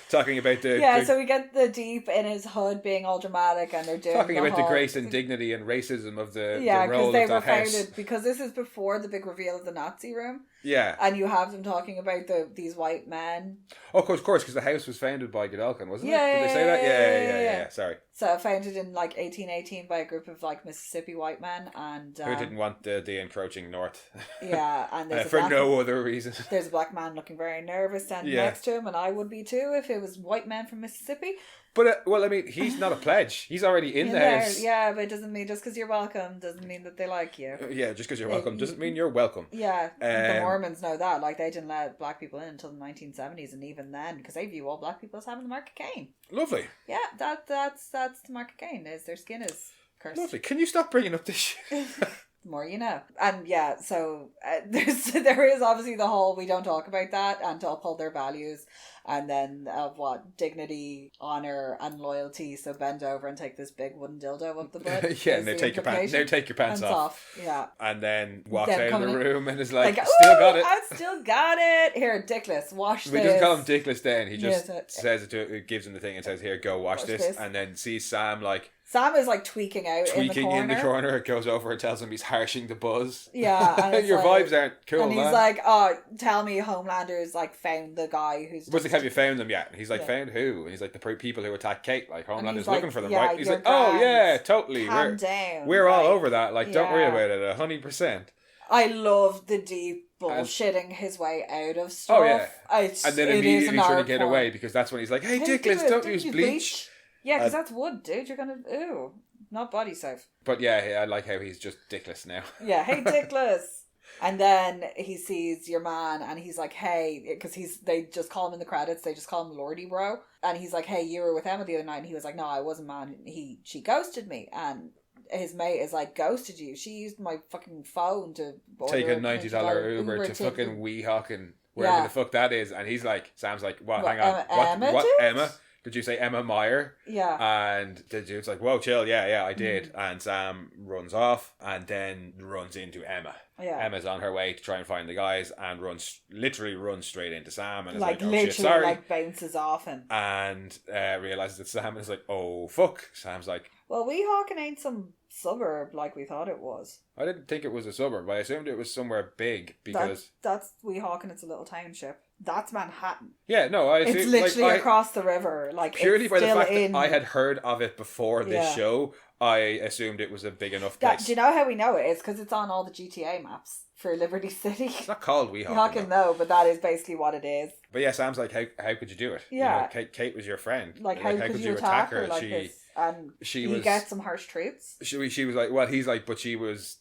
Talking about the... so we get the Deep in his hood being all dramatic, and they're doing talking about the grace and dignity and racism of the role of they that were house. founded, because this is before the big reveal of the Nazi room. Yeah. And you have them talking about these white men. Oh, of course, because the house was founded by Godolphin, wasn't it? Did they say that? Yeah. Sorry. So founded in 1818 by a group of Mississippi white men, and who didn't want the encroaching north. Yeah, and there's for no other reason. There's a black man looking very nervous standing next to him, and I would be too if it was white men from Mississippi. But he's not a pledge. He's already in the house. Yeah, but it doesn't mean just because you're welcome doesn't mean that they like you. Yeah, just because you're welcome doesn't mean you're welcome. Yeah, the Mormons know that. They didn't let black people in until the 1970s, and even then, because they view all black people as having the mark of Cain. Lovely. Yeah, that's the mark of Cain. Is their skin is cursed. Lovely. Can you stop bringing up this shit? The more you know. And so there is obviously the whole we don't talk about that and to uphold their values, and then of dignity, honor, and loyalty. So bend over and take this big wooden dildo up the butt. And they take your pants. They take your pants off. Yeah. And then walks out of the room and is like still got it. I still got it. Here, Dickless, wash this. We doesn't call him Dickless then. He just says it to it, gives him the thing and says, "Here, go wash this." And then sees Sam Sam is tweaking out in the corner. It goes over and tells him he's harshing the buzz. Yeah. And your vibes aren't cool, and he's man. like, "Oh, tell me Homelander's found the guy who's..." What's have you found them yet? And he's like, "Found who?" And he's like, "The people who attacked Cate. Homelander's looking for them, right?" He's like, "Oh, yeah, totally. Calm down. We're all over that. Don't worry about it, 100%. I love the Deep bullshitting his way out of stuff. Oh, yeah. And then immediately trying to get away, because that's when he's like, "Hey, Dickless, don't use bleach." Yeah, because that's wood, dude. You're going to... Ew. Not body safe. But yeah, I like how he's just Dickless now. Yeah, hey, Dickless. And then he sees your man, and he's like, "Hey," because they just call him in the credits. They just call him Lordy Bro, and he's like, "Hey, you were with Emma the other night," and he was like, "No, I wasn't, man. She ghosted me," and his mate is like, "Ghosted you? She used my fucking phone to take a $90 Uber to fucking Weehawken, wherever the fuck that is," and he's like, Sam's like, "What? Hang on, what Emma? Did you say Emma Meyer?" Yeah. And the dude's like, "Whoa, chill, yeah, I did." And Sam runs off and then runs into Emma. Yeah. Emma's on her way to try and find the guys and literally runs straight into Sam and is like, "Oh shit, sorry." Bounces off him. And realises it's Sam and is like, "Oh fuck." Sam's like, "Well, Weehawken ain't some suburb like we thought it was." I didn't think it was a suburb. I assumed it was somewhere big because... That's Weehawken, it's a little township. That's Manhattan. Yeah, no, it's literally across the river. Purely by the fact that I had heard of it before this show, I assumed it was a big enough place. Do you know how we know it? It's because it's on all the GTA maps for Liberty City. It's not called Weehawken. Weehawken, no, but that is basically what it is. But yeah, Sam's like, how could you do it? Yeah. Cate was your friend. How could you attack her like this? And he gets some harsh truths. She was like, well, he's like, but she was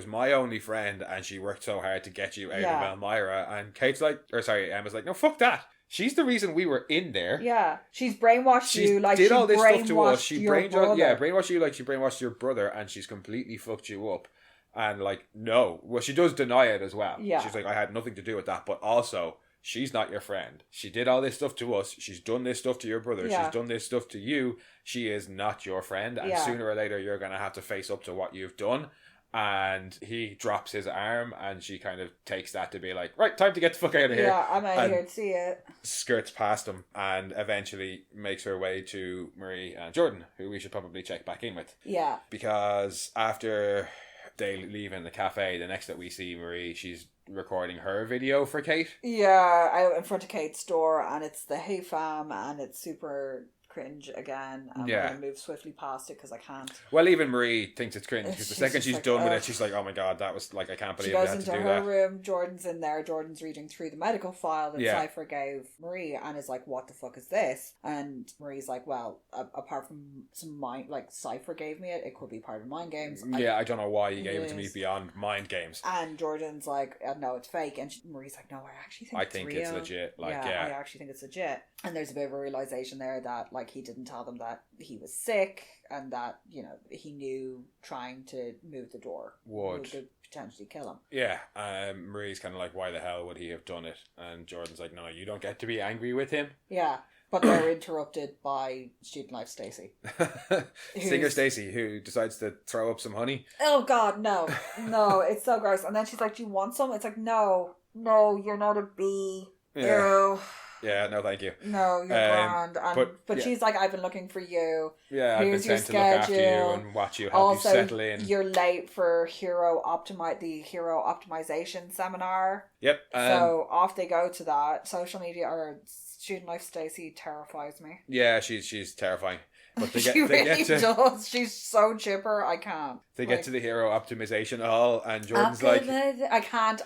my only friend, and she worked so hard to get you out of Elmira. And Emma's like, no, fuck that. She's the reason we were in there. Yeah, she's brainwashed you. She did all this stuff to us. She brainwashed you like she brainwashed your brother, and she's completely fucked you up. And no, well, she does deny it as well. Yeah, she's like, I had nothing to do with that, but also, she's not your friend. She did all this stuff to us. She's done this stuff to your brother. Yeah. She's done this stuff to you. She is not your friend. And sooner or later, you're going to have to face up to what you've done. And he drops his arm, and she kind of takes that to be like, right, time to get the fuck out of here. Yeah, I'm out of here to see it. Skirts past him and eventually makes her way to Marie and Jordan, who we should probably check back in with. Yeah. Because after they leave in the cafe, the next that we see Marie, she's recording her video for Cate. Yeah, out in front of Cate's door, and it's the Hey Fam, and it's super cringe again. I'm going to move swiftly past it because I can't. Well, even Marie thinks it's cringe because the second she's done with it, she's like, oh my god, that was like, I can't believe I had to do that. She goes into her room, Jordan's in there, Jordan's reading through the medical file that Cipher gave Marie and is like, what the fuck is this? And Marie's like, well, apart from some mind, like Cipher gave me it could be part of mind games. I don't know why you gave it to me beyond mind games. And Jordan's like, no, it's fake. And Marie's like, no, I actually think it's real. It's legit. Like, I actually think it's legit. And there's a bit of a realization there that like he didn't tell them that he was sick and that, you know, he knew trying to move the door would potentially kill him. Yeah. Marie's kind of like, why the hell would he have done it? And Jordan's like, no, you don't get to be angry with him. Yeah. But they're interrupted by Student Life Stacy. Singer Stacy, who decides to throw up some honey. Oh God, no. No, it's so gross. And then she's like, do you want some? It's like, no, you're not a bee. Yeah. Ew. Yeah, no, thank you. No, you're grand. But she's like, I've been looking for you. Yeah, Here's I've been sent to look after you and watch you, help you settle in. You're late for the hero optimization seminar. Yep. So off they go to that. Social media or Student Life Stacy terrifies me. Yeah, she's terrifying. But She really does. She's so chipper. I can't. They get to the hero optimization hall, and Jordan's like, I can't.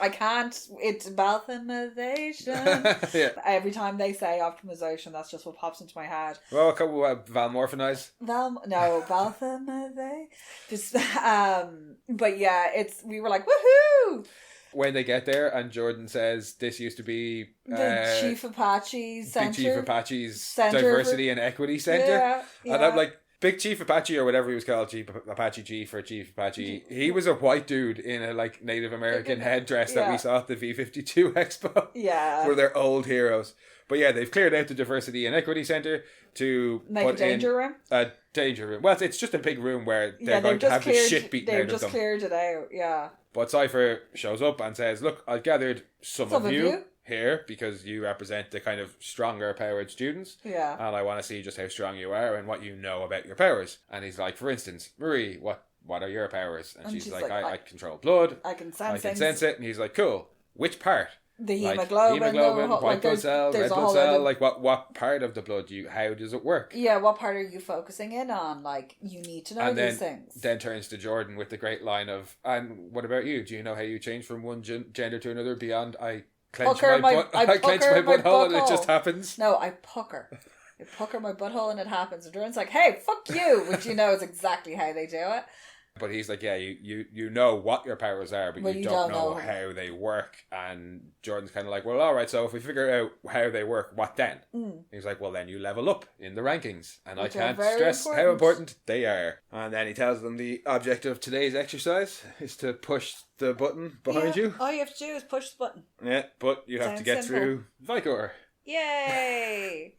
It's balthamization. Yeah. Every time they say optimization, that's just what pops into my head. Well, a couple Valmorphinize. Balthamization. But yeah, we were like, woohoo! When they get there, and Jordan says, this used to be the Chief Apache's Center. Big Chief Apache's Diversity and Equity Center. Yeah. And I'm like, Big Chief Apache, or whatever he was called, Apache Chief or Chief Apache, he was a white dude in a like Native American headdress that we saw at the V52 Expo. Yeah. Where they're old heroes. But yeah, they've cleared out the Diversity and Equity Center to make put a danger room. A danger room. Well, it's just a big room where they're going to have the shit beaten out of them. They've just cleared it out, yeah. But Cipher shows up and says, look, I've gathered some of you here because you represent the kind of stronger powered students. Yeah. And I want to see just how strong you are and what you know about your powers. And he's like, for instance, Marie, what are your powers? And she's like, I control blood. I can sense it. And he's like, cool. Which part? The hemoglobin, white blood cell, red blood cell, like what part of the blood how does it work? Yeah, what part are you focusing in on? Like, you need to know these things. Then turns to Jordan with the great line of, and what about you? Do you know how you change from one gender to another beyond I clench my butthole and it just happens? No, I pucker. I pucker my butthole and it happens. And Jordan's like, hey, fuck you, which you know is exactly how they do it. But he's like, yeah, you know what your powers are, but you don't know how they work. And Jordan's kind of like, well, all right, so if we figure out how they work, what then? He's like, well, then you level up in the rankings. And I can't stress how important they are. And then he tells them the object of today's exercise is to push the button behind you. All you have to do is push the button. Yeah, but you have to get through Vicor. Yay!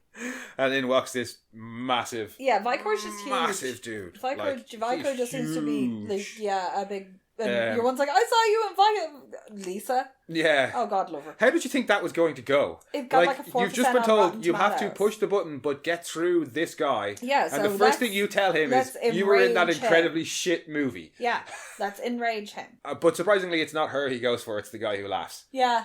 And in walks this massive... Yeah, Vicor's just huge. Massive dude. Vicor just seems to be, like, a big... your one's like, I saw you in Vicor. Lisa. Yeah. Oh, God, love her. How did you think that was going to go? It got like a 4% you've just been told you have to push the button, but get through this guy. Yeah, and the first thing you tell him is, you were in that incredibly shit movie. Yeah, let's enrage him. But surprisingly, it's not her he goes for, it's the guy who laughs. Yeah.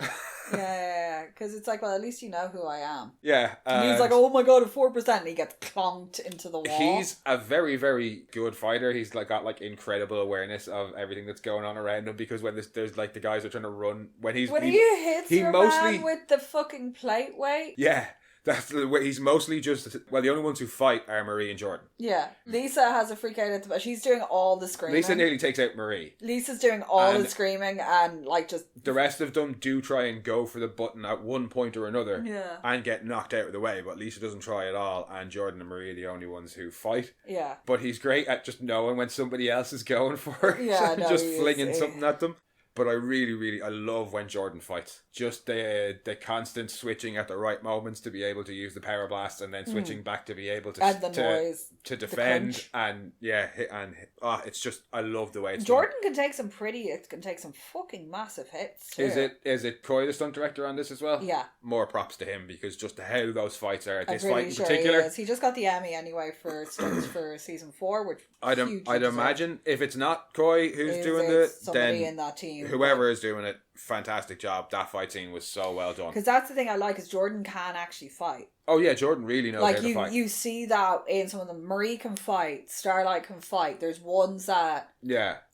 Yeah, because it's like, well, at least you know who I am. Yeah. And he's like, oh my god, at 4%, and he gets clonked into the wall. He's a very, very good fighter. He's got incredible awareness of everything that's going on around him, because when there's like the guys are trying to run, when he hits your man with the fucking plate weight. Yeah. That's the way he's mostly just... Well, the only ones who fight are Marie and Jordan. Yeah. Lisa has a freak out at the... She's doing all the screaming. Lisa nearly takes out Marie. Lisa's doing all the screaming and just... The rest of them do try and go for the button at one point or another. Yeah. And get knocked out of the way, but Lisa doesn't try at all, and Jordan and Marie are the only ones who fight. Yeah. But he's great at just knowing when somebody else is going for it. Yeah, just flinging something at them. But I really, I love when Jordan fights. Just the constant switching at the right moments to be able to use the power blast, and then switching back to be able to and the noise, to defend, and it's just, I love the way it's Jordan done. It can take some fucking massive hits too. Is it Coy the stunt director on this as well? Yeah. More props to him, because just how those fights are. This really fight in particular. He just got the Emmy anyway for season 4, which I'd imagine if it's not Coy who's doing it, then in that team. Whoever is doing it, fantastic job. That fight scene was so well done. Because that's the thing I like, is Jordan can actually fight. Oh yeah, Jordan really knows how to fight. You see that in some of them. Marie can fight. Starlight can fight. There's ones that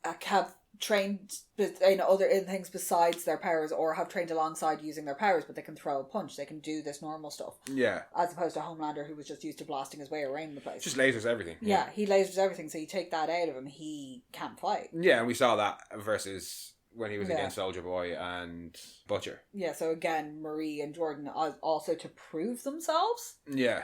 have trained in things besides their powers, or have trained alongside using their powers, but they can throw a punch. They can do this normal stuff. Yeah. As opposed to Homelander, who was just used to blasting his way around the place. Just lasers everything. Yeah, he lasers everything. So you take that out of him, he can't fight. Yeah, and we saw that versus when he was against Soldier Boy and Butcher. Yeah, so again, Marie and Jordan also to prove themselves. Yeah.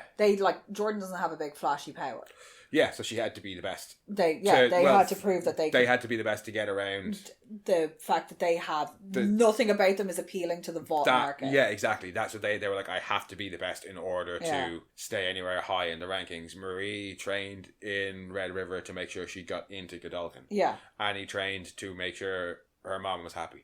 Jordan doesn't have a big flashy power. Yeah, so she had to be the best. They had to prove that they had to be the best to get around. The fact that they have nothing about them is appealing to the vault market. Yeah, exactly. That's what they were like, I have to be the best in order to stay anywhere high in the rankings. Marie trained in Red River to make sure she got into Godolphin. Yeah. And he trained to make sure her mom was happy.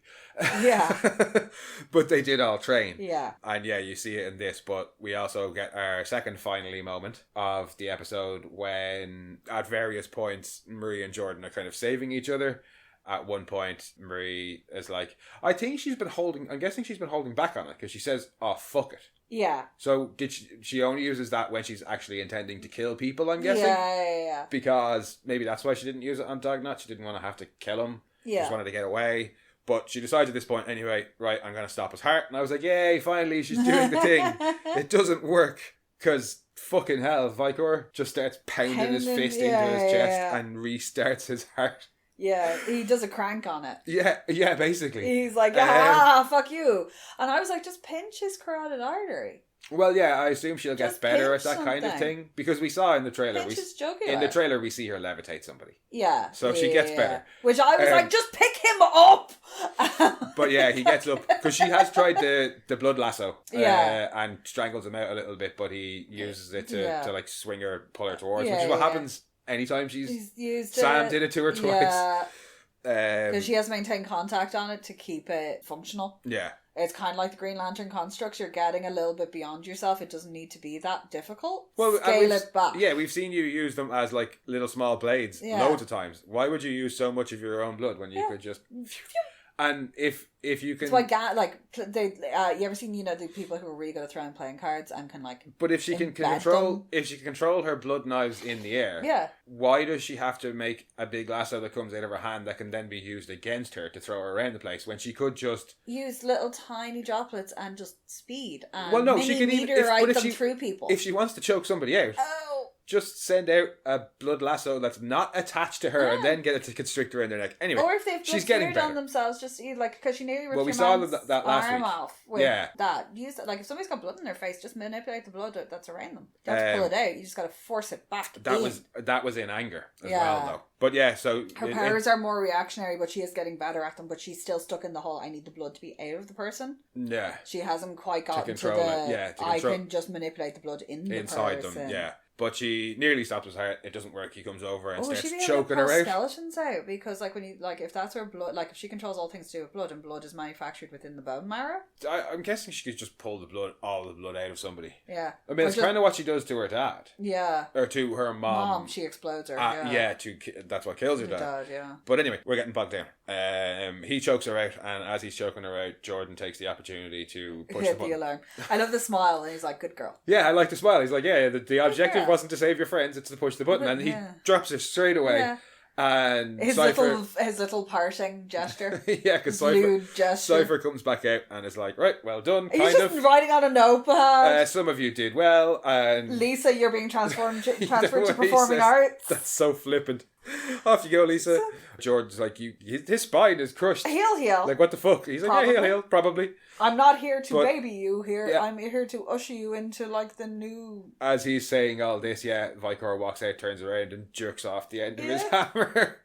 Yeah. But they did all train. Yeah. And yeah, you see it in this, but we also get our second finally moment of the episode when at various points Marie and Jordan are kind of saving each other. At one point, Marie is like, I'm guessing she's been holding back on it because she says, oh, fuck it. Yeah. So did she only uses that when she's actually intending to kill people, I'm guessing? Yeah. Because maybe that's why she didn't use it on Dognut. She didn't want to have to kill him. Yeah. She just wanted to get away. But she decides at this point, anyway, right, I'm going to stop his heart. And I was like, yay, finally, she's doing the thing. It doesn't work because fucking hell, Vicor just starts pounding his fist into his chest and restarts his heart. Yeah, he does a crank on it. Yeah, basically. He's like, fuck you. And I was like, just pinch his carotid artery. Well, yeah, I assume she'll get better at that kind of thing. Because we saw in the trailer, we see her levitate somebody. Yeah. So she gets better. Which I was like, just pick him up! But yeah, he gets up. Because she has tried the blood lasso. And strangles him out a little bit, but he uses it to like swing her, pull her towards, which is what happens anytime she's used Sam it. Did it to her twice. Yeah. Because she has to maintain contact on it to keep it functional. Yeah. It's kind of like the Green Lantern constructs. You're getting a little bit beyond yourself. It doesn't need to be that difficult. Well, scale it back. Yeah, we've seen you use them as like little small blades loads of times. Why would you use so much of your own blood when you could just... And if you can... It's like, you ever seen, the people who are really good at throwing playing cards and can like... But if she can control her blood knives in the air, why does she have to make a big lasso that comes out of her hand that can then be used against her to throw her around the place when she could just... Use little tiny droplets and just speed and she can meteorite them through people. If she wants to choke somebody out... Just send out a blood lasso that's not attached to her and then get it to constrict around their neck. Anyway, or if they've she's getting better on themselves, just because she nearly ripped your man's that last arm week. Off with that. Use it, if somebody's got blood in their face, just manipulate the blood that's around them. You have to pull it out. You just got to force it back. That was in anger as well, though. But yeah, so her powers are more reactionary, but she is getting better at them. But she's still stuck in the whole I need the blood to be out of the person. Yeah, she hasn't quite gotten to the I can just manipulate the blood inside them. Yeah. But she nearly stops his heart. It doesn't work. He comes over and starts choking her out. Skeletons out because, when you if that's her blood, if she controls all things to do with blood, and blood is manufactured within the bone marrow. I'm guessing she could just pull all the blood out of somebody. Yeah, I mean, it's kind of what she does to her dad. Yeah, or to her mom. She explodes her. That's what kills her dad. Yeah. But anyway, we're getting bogged down. He chokes her out, and as he's choking her out, Jordan takes the opportunity to push the alarm. I love the smile, and he's like, "Good girl." Yeah, I like the smile. He's like, "Yeah, the objective wasn't to save your friends, it's to push the button," and he drops it straight away. Yeah. And his little parting gesture. Yeah, because Cipher comes back out and is like, right, well done. He's just writing on a notepad. Some of you did well, and Lisa, you're being transferred to performing arts. That's so flippant. Off you go, Lisa. Jordan's like, his spine is crushed. He'll heal. Like, what the fuck? He's like, yeah, he'll heal, probably. I'm not here to baby you here. Yeah. I'm here to usher you into the new... As he's saying all this, Vicor walks out, turns around and jerks off the end of his hammer.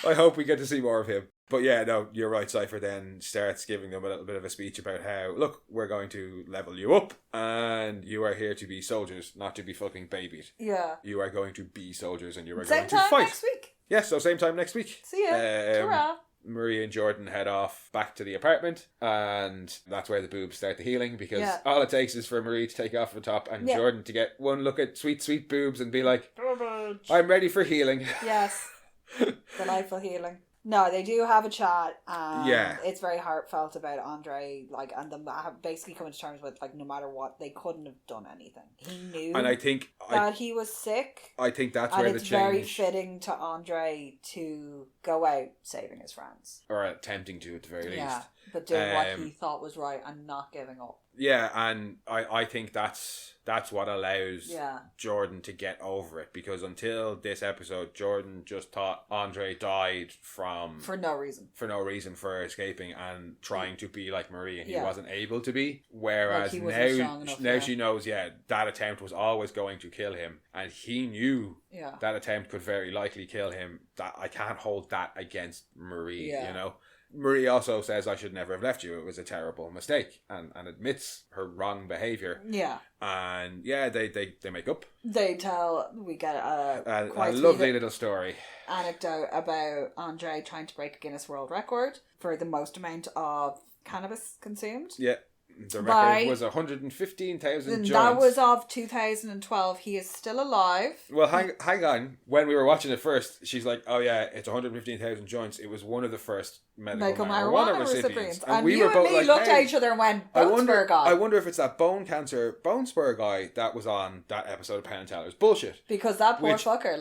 I hope we get to see more of him. But yeah, no, you're right. Cipher then starts giving them a little bit of a speech about how, look, we're going to level you up and you are here to be soldiers, not to be fucking babied. Yeah. You are going to be soldiers and you are going to fight. Same time next week. Yeah, so same time next week. See ya. Ta-ra. Marie and Jordan head off back to the apartment, and that's where the boobs start the healing, because all it takes is for Marie to take off the top and Jordan to get one look at sweet, sweet boobs and be like, I'm ready for healing. Yes. Delightful healing. No, they do have a chat, and Yeah. it's very heartfelt about Andre, like, and them basically coming to terms with, like, no matter what, they couldn't have done anything. He knew and I think that he was sick. I think that's and where the it's change... very fitting to Andre to go out saving his friends. Or attempting to, at the very least. Yeah, but doing what he thought was right and not giving up. Yeah, and I think that's what allows Yeah. Jordan to get over it, because until this episode, Jordan just thought Andre died for no reason. For no reason, for escaping and trying to be like Marie, and he Yeah. wasn't able to be. Whereas Like, he wasn't strong enough, now she knows, that attempt was always going to kill him, and he knew that attempt could very likely kill him. That I can't hold that against Marie, you know. Marie also says, I should never have left you. It was a terrible mistake, and admits her wrong behaviour. Yeah. And they make up. We get a lovely little story. Anecdote about Andre trying to break a Guinness World Record for the most amount of cannabis consumed. Yeah. The record was 115,000 joints. That was of 2012. He is still alive. Well, hang on. When we were watching it first, she's like, oh yeah, it's 115,000 joints. It was one of the first medical marijuana recipients. And we were both me looked at each other and went, Bone Spur guy. I wonder if it's that bone spur guy that was on that episode of Penn and Teller's. Bullshit. Because that poor fucker,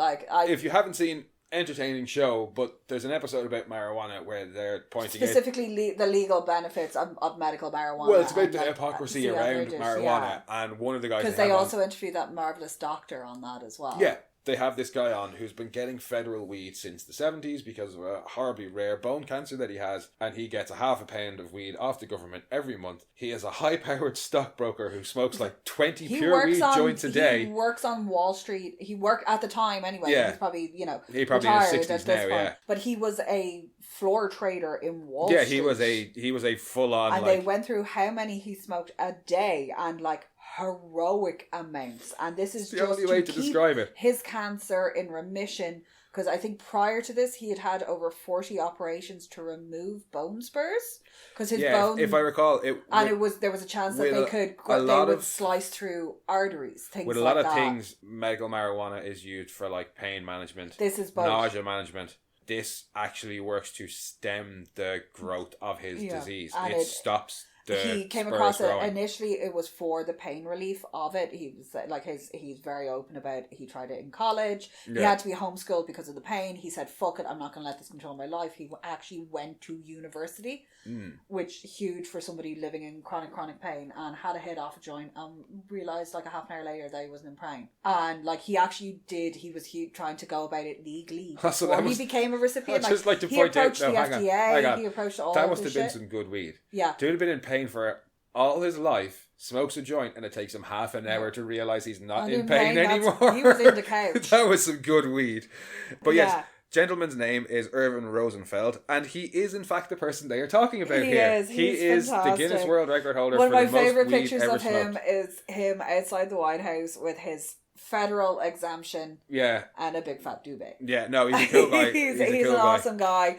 if you haven't seen... entertaining show, but there's an episode about marijuana where they're pointing specifically the legal benefits of medical marijuana. Well, it's about the hypocrisy around marijuana, and one of the guys, because they also interviewed that marvellous doctor on that as well. Yeah, they have this guy on who's been getting federal weed since the 70s because of a horribly rare bone cancer that he has, and he gets a half a pound of weed off the government every month. He is a high-powered stockbroker who smokes like 20 pure weed joints a day. He works on Wall Street. He worked at the time anyway. Yeah. He's probably, he probably in his 60s now, point. But he was a floor trader in Wall Street. Yeah, he was a full-on... And they went through how many he smoked a day, and heroic amounts, and this is the only way to describe it. His cancer in remission, because I think prior to this he had over 40 operations to remove bone spurs, because his bone, if I recall, there was a chance that they would slice through arteries, things with a lot of things. Medical marijuana is used for pain management. This is both. Nausea management. This actually works to stem the growth of his disease. It stops. He came across it initially. It was for the pain relief of it. He was he's very open about. He tried it in college. Yeah. He had to be homeschooled because of the pain. He said, "Fuck it, I'm not going to let this control my life." He actually went to university, which huge for somebody living in chronic pain, and had a hit off a joint and realized a half an hour later that he wasn't in pain. And he actually did. He was trying to go about it legally before he became a recipient. I'd just like to point out. No, hang on. He approached all. That must have been some good weed. Yeah, dude had been in pain for all his life, smokes a joint, and it takes him half an hour to realise he's not in pain anymore. He was in the couch. That was some good weed. But yes, gentleman's name is Irvin Rosenfeld, and he is in fact the person they are talking about here. He is the Guinness World Record holder for the most weed ever smoked. One of my favourite pictures of him is him outside the White House with his federal exemption, and a big fat duvet. Yeah, no, he's a cool guy. he's an awesome guy.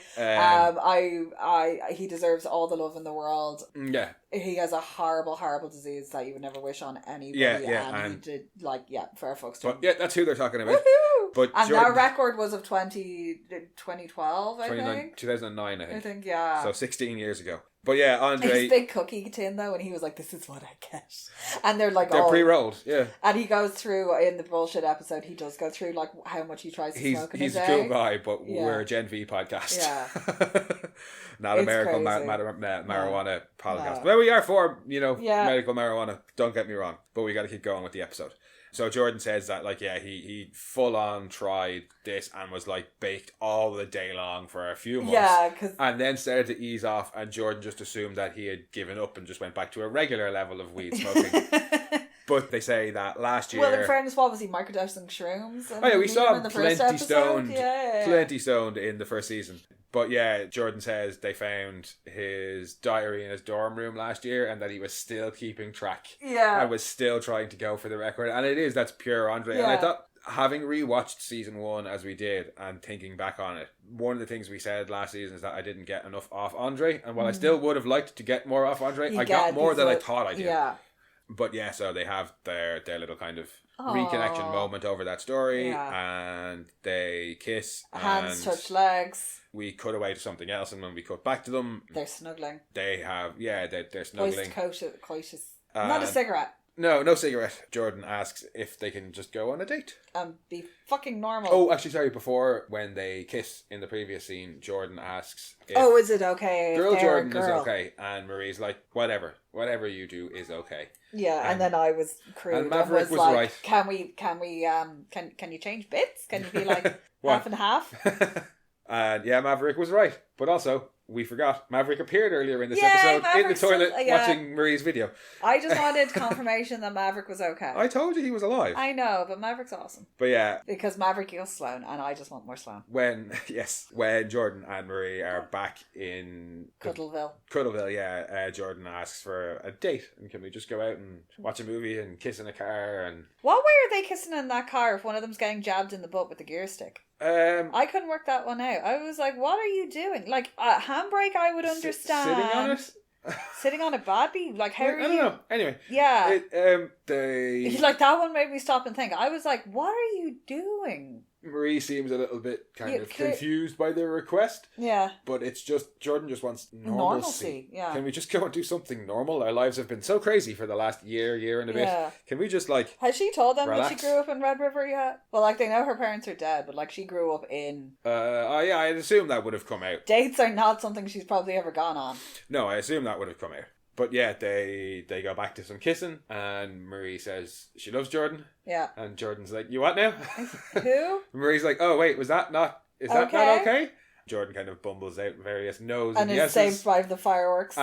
He deserves all the love in the world. Yeah, he has a horrible disease that you would never wish on anybody. And he did fair fucks to him. Yeah, that's who they're talking about. Woohoo! But that record was of 2012, I think. 2009, I think. Yeah. So 16 years ago. But yeah, Andre... His big cookie tin, though, and he was like, this is what I get. And they're they're pre-rolled, yeah. And he goes through, in the bullshit episode, he does go through, how much he tries to smoke in a day. He's a cool guy, but we're a Gen V podcast. Yeah. Not a medical marijuana podcast. No. Well, we are for, medical marijuana, don't get me wrong. But we got to keep going with the episode. So Jordan says that, he full on tried this and was baked all the day long for a few months. Yeah, and then started to ease off, and Jordan just assumed that he had given up and just went back to a regular level of weed smoking. But they say that last year... Well, in fairness, what was he, microdosing shrooms? We saw him plenty stoned in the first season. But yeah, Jordan says they found his diary in his dorm room last year, and that he was still keeping track. Yeah. And was still trying to go for the record. And that's pure Andre. Yeah. And I thought, having rewatched season 1 as we did, and thinking back on it, one of the things we said last season is that I didn't get enough off Andre. And while I still would have liked to get more off Andre, I got more than I thought I did. Yeah. But yeah, so they have their little kind of reconnection moment over that story, and they kiss. Hands touch legs. We cut away to something else, and when we cut back to them, they're snuggling. They have, they're snuggling. Coitus. Not a cigarette. No cigarette. Jordan asks if they can just go on a date. Be fucking normal. Oh, actually, sorry. Before, when they kiss in the previous scene, Jordan asks if is it okay? Girl Jordan is okay. And Marie's like, whatever you do is okay. Yeah, and then I was crude. And Maverick was like, right. Can you change bits? Can you be like half and half? And Maverick was right. But also, we forgot, Maverick appeared earlier in this episode in the toilet watching Marie's video. I just wanted confirmation that Maverick was okay. I told you he was alive. I know, but Maverick's awesome. But yeah. Because Maverick kills Sloane, and I just want more Sloane. When Jordan and Marie are back in Cuddleville, Jordan asks for a date, and can we just go out and watch a movie and kiss in a car? And what way are they kissing in that car if one of them's getting jabbed in the butt with the gear stick? I couldn't work that one out. I was like, what are you doing? Like, a handbrake I would understand. Sitting on it? Sitting on it badly? Like, how are you? I don't know. Anyway. Yeah. Like, that one made me stop and think. I was like, what are you doing? Marie seems a little bit confused by the request. Yeah. But it's just, Jordan just wants normalcy. Yeah. Can we just go and do something normal? Our lives have been so crazy for the last year and a bit. Can we just Has she told them relax? that she grew up in Red River yet? Well, like, they know her parents are dead, but like, she grew up in... I'd assume that would have come out. Dates are not something she's probably ever gone on. No, I assume that would have come out. But yeah, they go back to some kissing, and Marie says she loves Jordan. Yeah. And Jordan's like, you what now? Who? Marie's like, oh wait, is that not okay? Jordan kind of bumbles out various no's and yeses. And is saved by the fireworks.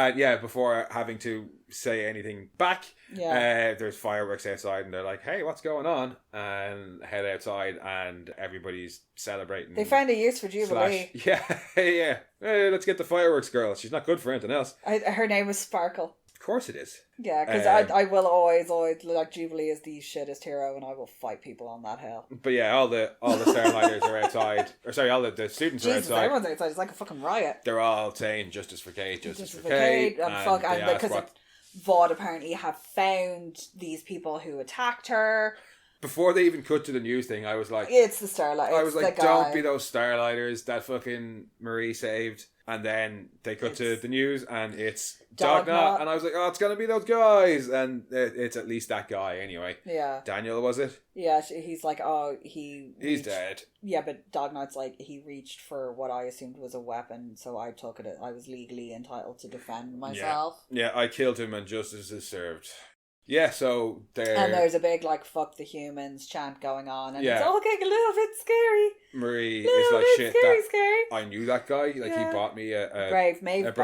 Before having to say anything back. Yeah. There's fireworks outside, and they're like, hey, what's going on? And head outside, and everybody's celebrating. They found a use for Jubilee. Yeah. Hey, let's get the fireworks girl. She's not good for anything else. Her name is Sparkle. Of course it is. Yeah, because I will always like, Jubilee is the shittest hero, and I will fight people on that hill. But yeah, all the Starlighters are outside. Or sorry, all the students are outside. Everyone's outside. It's like a fucking riot. They're all saying justice for Cate, justice for Cate. And because Vaughn apparently have found these people who attacked her. Before they even cut to the news thing, I was like... It's the Starlight. I was like, don't be those Starlighters that fucking Marie saved. And then they cut to the news, and it's Dognot. And I was like, oh, it's going to be those guys. And it's at least that guy anyway. Yeah. Daniel, was it? Yeah, he's like, he's dead. Yeah, but Dognot's like, he reached for what I assumed was a weapon, so I took it. I was legally entitled to defend myself. Yeah, I killed him, and justice is served. Yeah, so and there's a big, like, fuck the humans chant going on, and it's all getting a little bit scary. Marie is like, shit, scary. I knew that guy. Like, he bought me a Brave Maeve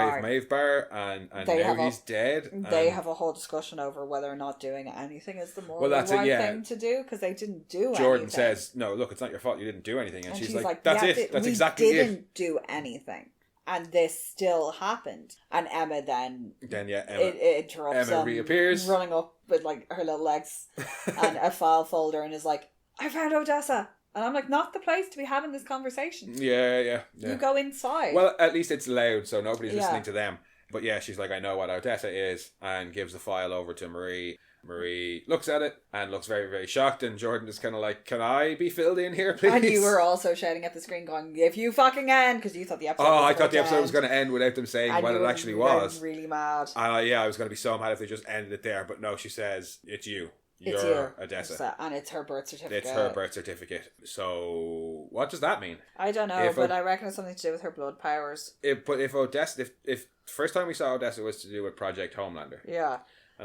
bar, and now he's dead. They have a whole discussion over whether or not doing anything is the right thing to do, because they didn't do anything. Jordan says, no, look, it's not your fault, you didn't do anything. And she's like, that's it. That's exactly it. We didn't do anything. And this still happened. And Emma then it interrupts. Emma reappears, running up with like her little legs and a file folder, and is like, I found Odessa. And I'm like, not the place to be having this conversation. Yeah. You go inside. Well, at least it's loud, so nobody's listening to them. But yeah, she's like, I know what Odessa is, and gives the file over to Marie. Marie looks at it and looks very, very shocked, and Jordan is kind of like, can I be filled in here, please? And you were also shouting at the screen going, if you fucking end, because you thought the episode I thought the episode was going to end without them saying what it actually was. Really mad. I was going to be so mad if they just ended it there, but no, she says, it's you. You're Odessa. And it's her birth certificate. It's her birth certificate. So, what does that mean? I don't know, but I reckon it's something to do with her blood powers. If Odessa, if first time we saw Odessa was to do with Project Homelander. Yeah.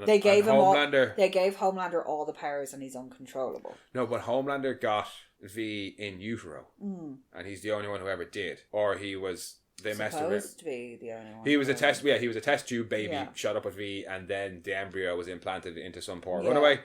They gave Homelander all the powers, and he's uncontrollable. No, but Homelander got V in utero, and he's the only one who ever did. Or he was supposed to be the only one. He was a test. Yeah, he was a test tube baby, shot up with V, and then the embryo was implanted into some poor runaway.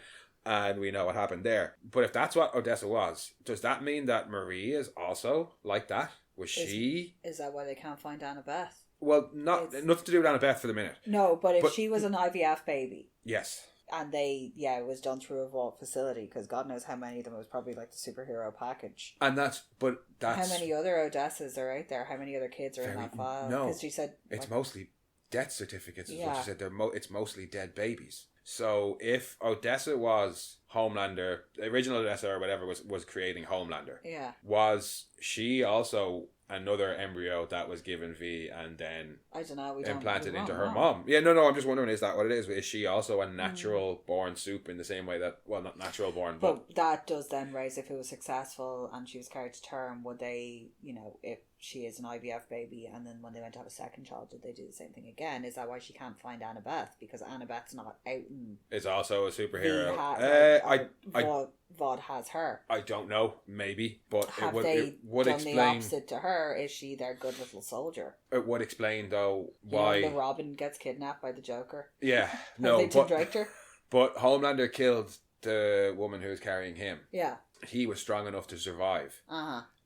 And we know what happened there. But if that's what Odessa was, does that mean that Marie is also like that? Is that why they can't find Annabeth? Well, nothing to do with Annabeth for the minute. No, but she was an IVF baby. Yes. And it was done through a vault facility, because God knows how many of them. It was probably like the superhero package. And that's how many other Odessas are out there? How many other kids are in that file? No, because she said it's mostly death certificates. Is what she said. It's mostly dead babies. So if Odessa was Homelander, original Odessa or whatever was creating Homelander, was she also another embryo that was given V and then I don't know, implanted into her mom? Yeah, no, I'm just wondering, is that what it is? Is she also a natural born soup in the same way that, well, not natural born, but that does then raise, if it was successful and she was carried to term, would they, you know, if she is an IVF baby and then when they went to have a second child, did they do the same thing again? Is that why she can't find Annabeth? Because Annabeth's not out in... Is also a superhero. Vod has her. I don't know, maybe, but it would done explain the opposite to her. Is she their good little soldier? It would explain though why the Robin gets kidnapped by the Joker. Yeah, no, but Homelander killed the woman who was carrying him. Yeah, he was strong enough to survive.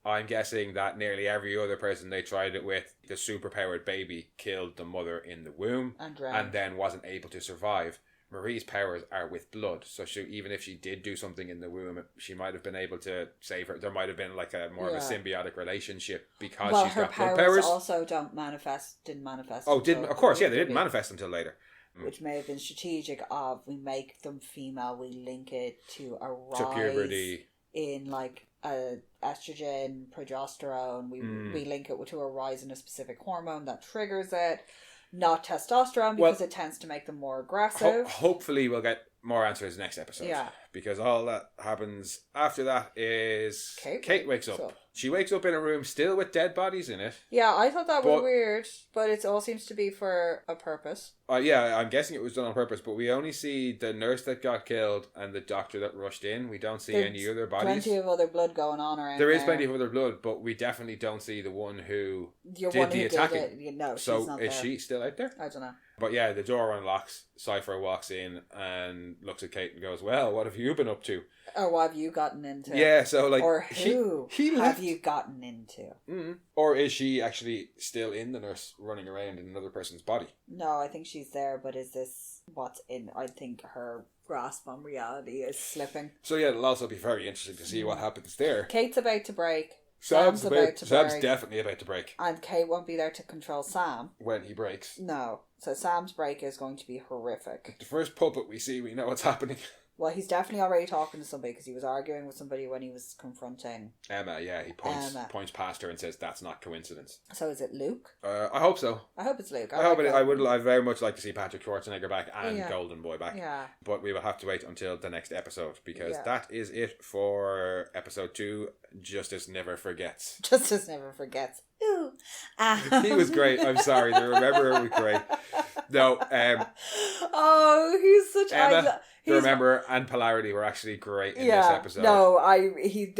I'm guessing that nearly every other person they tried it with, the superpowered baby, killed the mother in the womb and then wasn't able to survive. Marie's powers are with blood, so even if she did do something in the womb, she might have been able to save her. There might have been like a more of a symbiotic relationship because she's got blood powers. Also didn't manifest. Oh, of course, yeah, they didn't manifest until later. Which may have been strategic. We make them female, we link it to a rise to puberty in like estrogen, progesterone. We link it to a rise in a specific hormone that triggers it. Not testosterone, because it tends to make them more aggressive. Hopefully we'll get more answers next episode. Yeah. Because all that happens after that is Cate wakes up. She wakes up in a room still with dead bodies in it. Yeah, I thought that was weird, but it all seems to be for a purpose. Yeah, I'm guessing it was done on purpose, but we only see the nurse that got killed and the doctor that rushed in. We don't see any other bodies. Plenty of other blood going on around there. There is plenty of other blood, but we definitely don't see the one who did the attacking. No, she's so not is she still out there? I don't know. But yeah, the door unlocks. Cipher walks in and looks at Cate and goes, "Well, what have you been up to? Or what have you gotten into?" Yeah, so like, or who have you gotten into? Mm-hmm. Or is she actually still in the nurse running around in another person's body? No, I think she's there, but is this what's in? I think her grasp on reality is slipping. So yeah, it'll also be very interesting to see what happens there. Kate's about to break. Sam's definitely about to break. And Cate won't be there to control Sam. When he breaks. No. So Sam's break is going to be horrific. The first puppet we see, we know what's happening. Well, he's definitely already talking to somebody because he was arguing with somebody when he was confronting Emma. Yeah, he points past her and says that's not coincidence. So is it Luke? I hope so. I hope it's Luke. I very much like to see Patrick Schwarzenegger back and Golden Boy back. Yeah. But we will have to wait until the next episode because that is it for episode 2. Justice Never Forgets. Justice Never Forgets. Ooh. He was great. I'm sorry. The Rememberer was great. No. Oh, he's such Emma. The Rememberer and Polarity were actually great in this episode. No, he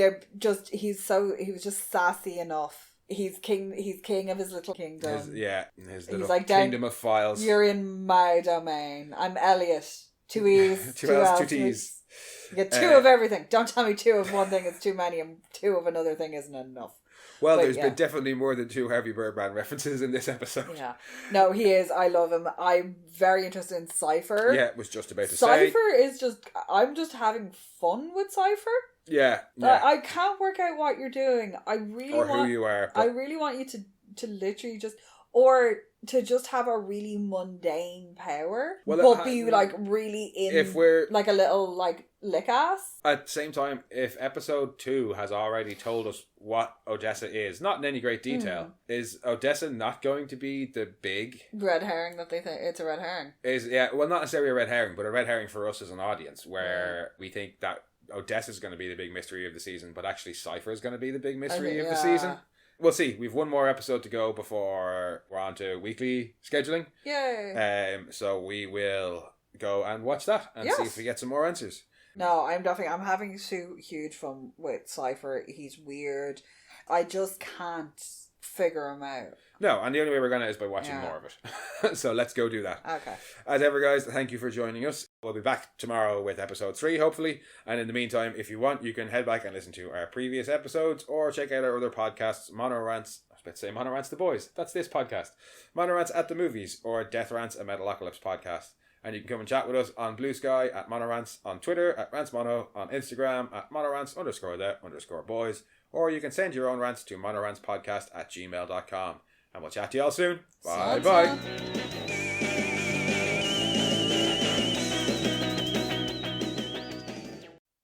was just sassy enough. He's king of his little kingdom. His little kingdom of files. You're in my domain. I'm Elliot. 2 E's, 2 L's, 2 T's. You get 2 of everything. Don't tell me 2 of one thing is too many and 2 of another thing isn't enough. Well, there's been definitely more than 2 Harvey Birdman references in this episode. Yeah. No, he is. I love him. I'm very interested in Cipher. Yeah, was just about to say. Cipher is just... I'm just having fun with Cipher. Yeah. I can't work out what you're doing. Who you are. I really want you to literally just... Or to just have a really mundane power, but be like really in, if we're like a little like lick ass. At the same time, if episode 2 has already told us what Odessa is, not in any great detail, is Odessa not going to be the big red herring that they think it's a red herring? Not necessarily a red herring, but a red herring for us as an audience, where we think that Odessa is going to be the big mystery of the season, but actually Cipher is going to be the big mystery of the season. We'll see. We've one more episode to go before we're on to weekly scheduling. Yay! So we will go and watch that and see if we get some more answers. No, I'm having huge fun with Cipher. He's weird. I just can't figure him out. No, and the only way we're going to is by watching more of it. So let's go do that. Okay. As ever, guys, thank you for joining us. We'll be back tomorrow with episode 3, hopefully. And in the meantime, if you want, you can head back and listen to our previous episodes or check out our other podcasts, Monorants. I was about to say Monorants the Boys. That's this podcast. Monorants at the Movies or Death Rants, a Metalocalypse podcast. And you can come and chat with us on Blue Sky at Monorants, on Twitter at RantsMono, on Instagram at Monorants_the_boys, or you can send your own rants to monorantspodcast@gmail.com. And we'll chat to y'all soon. Bye bye.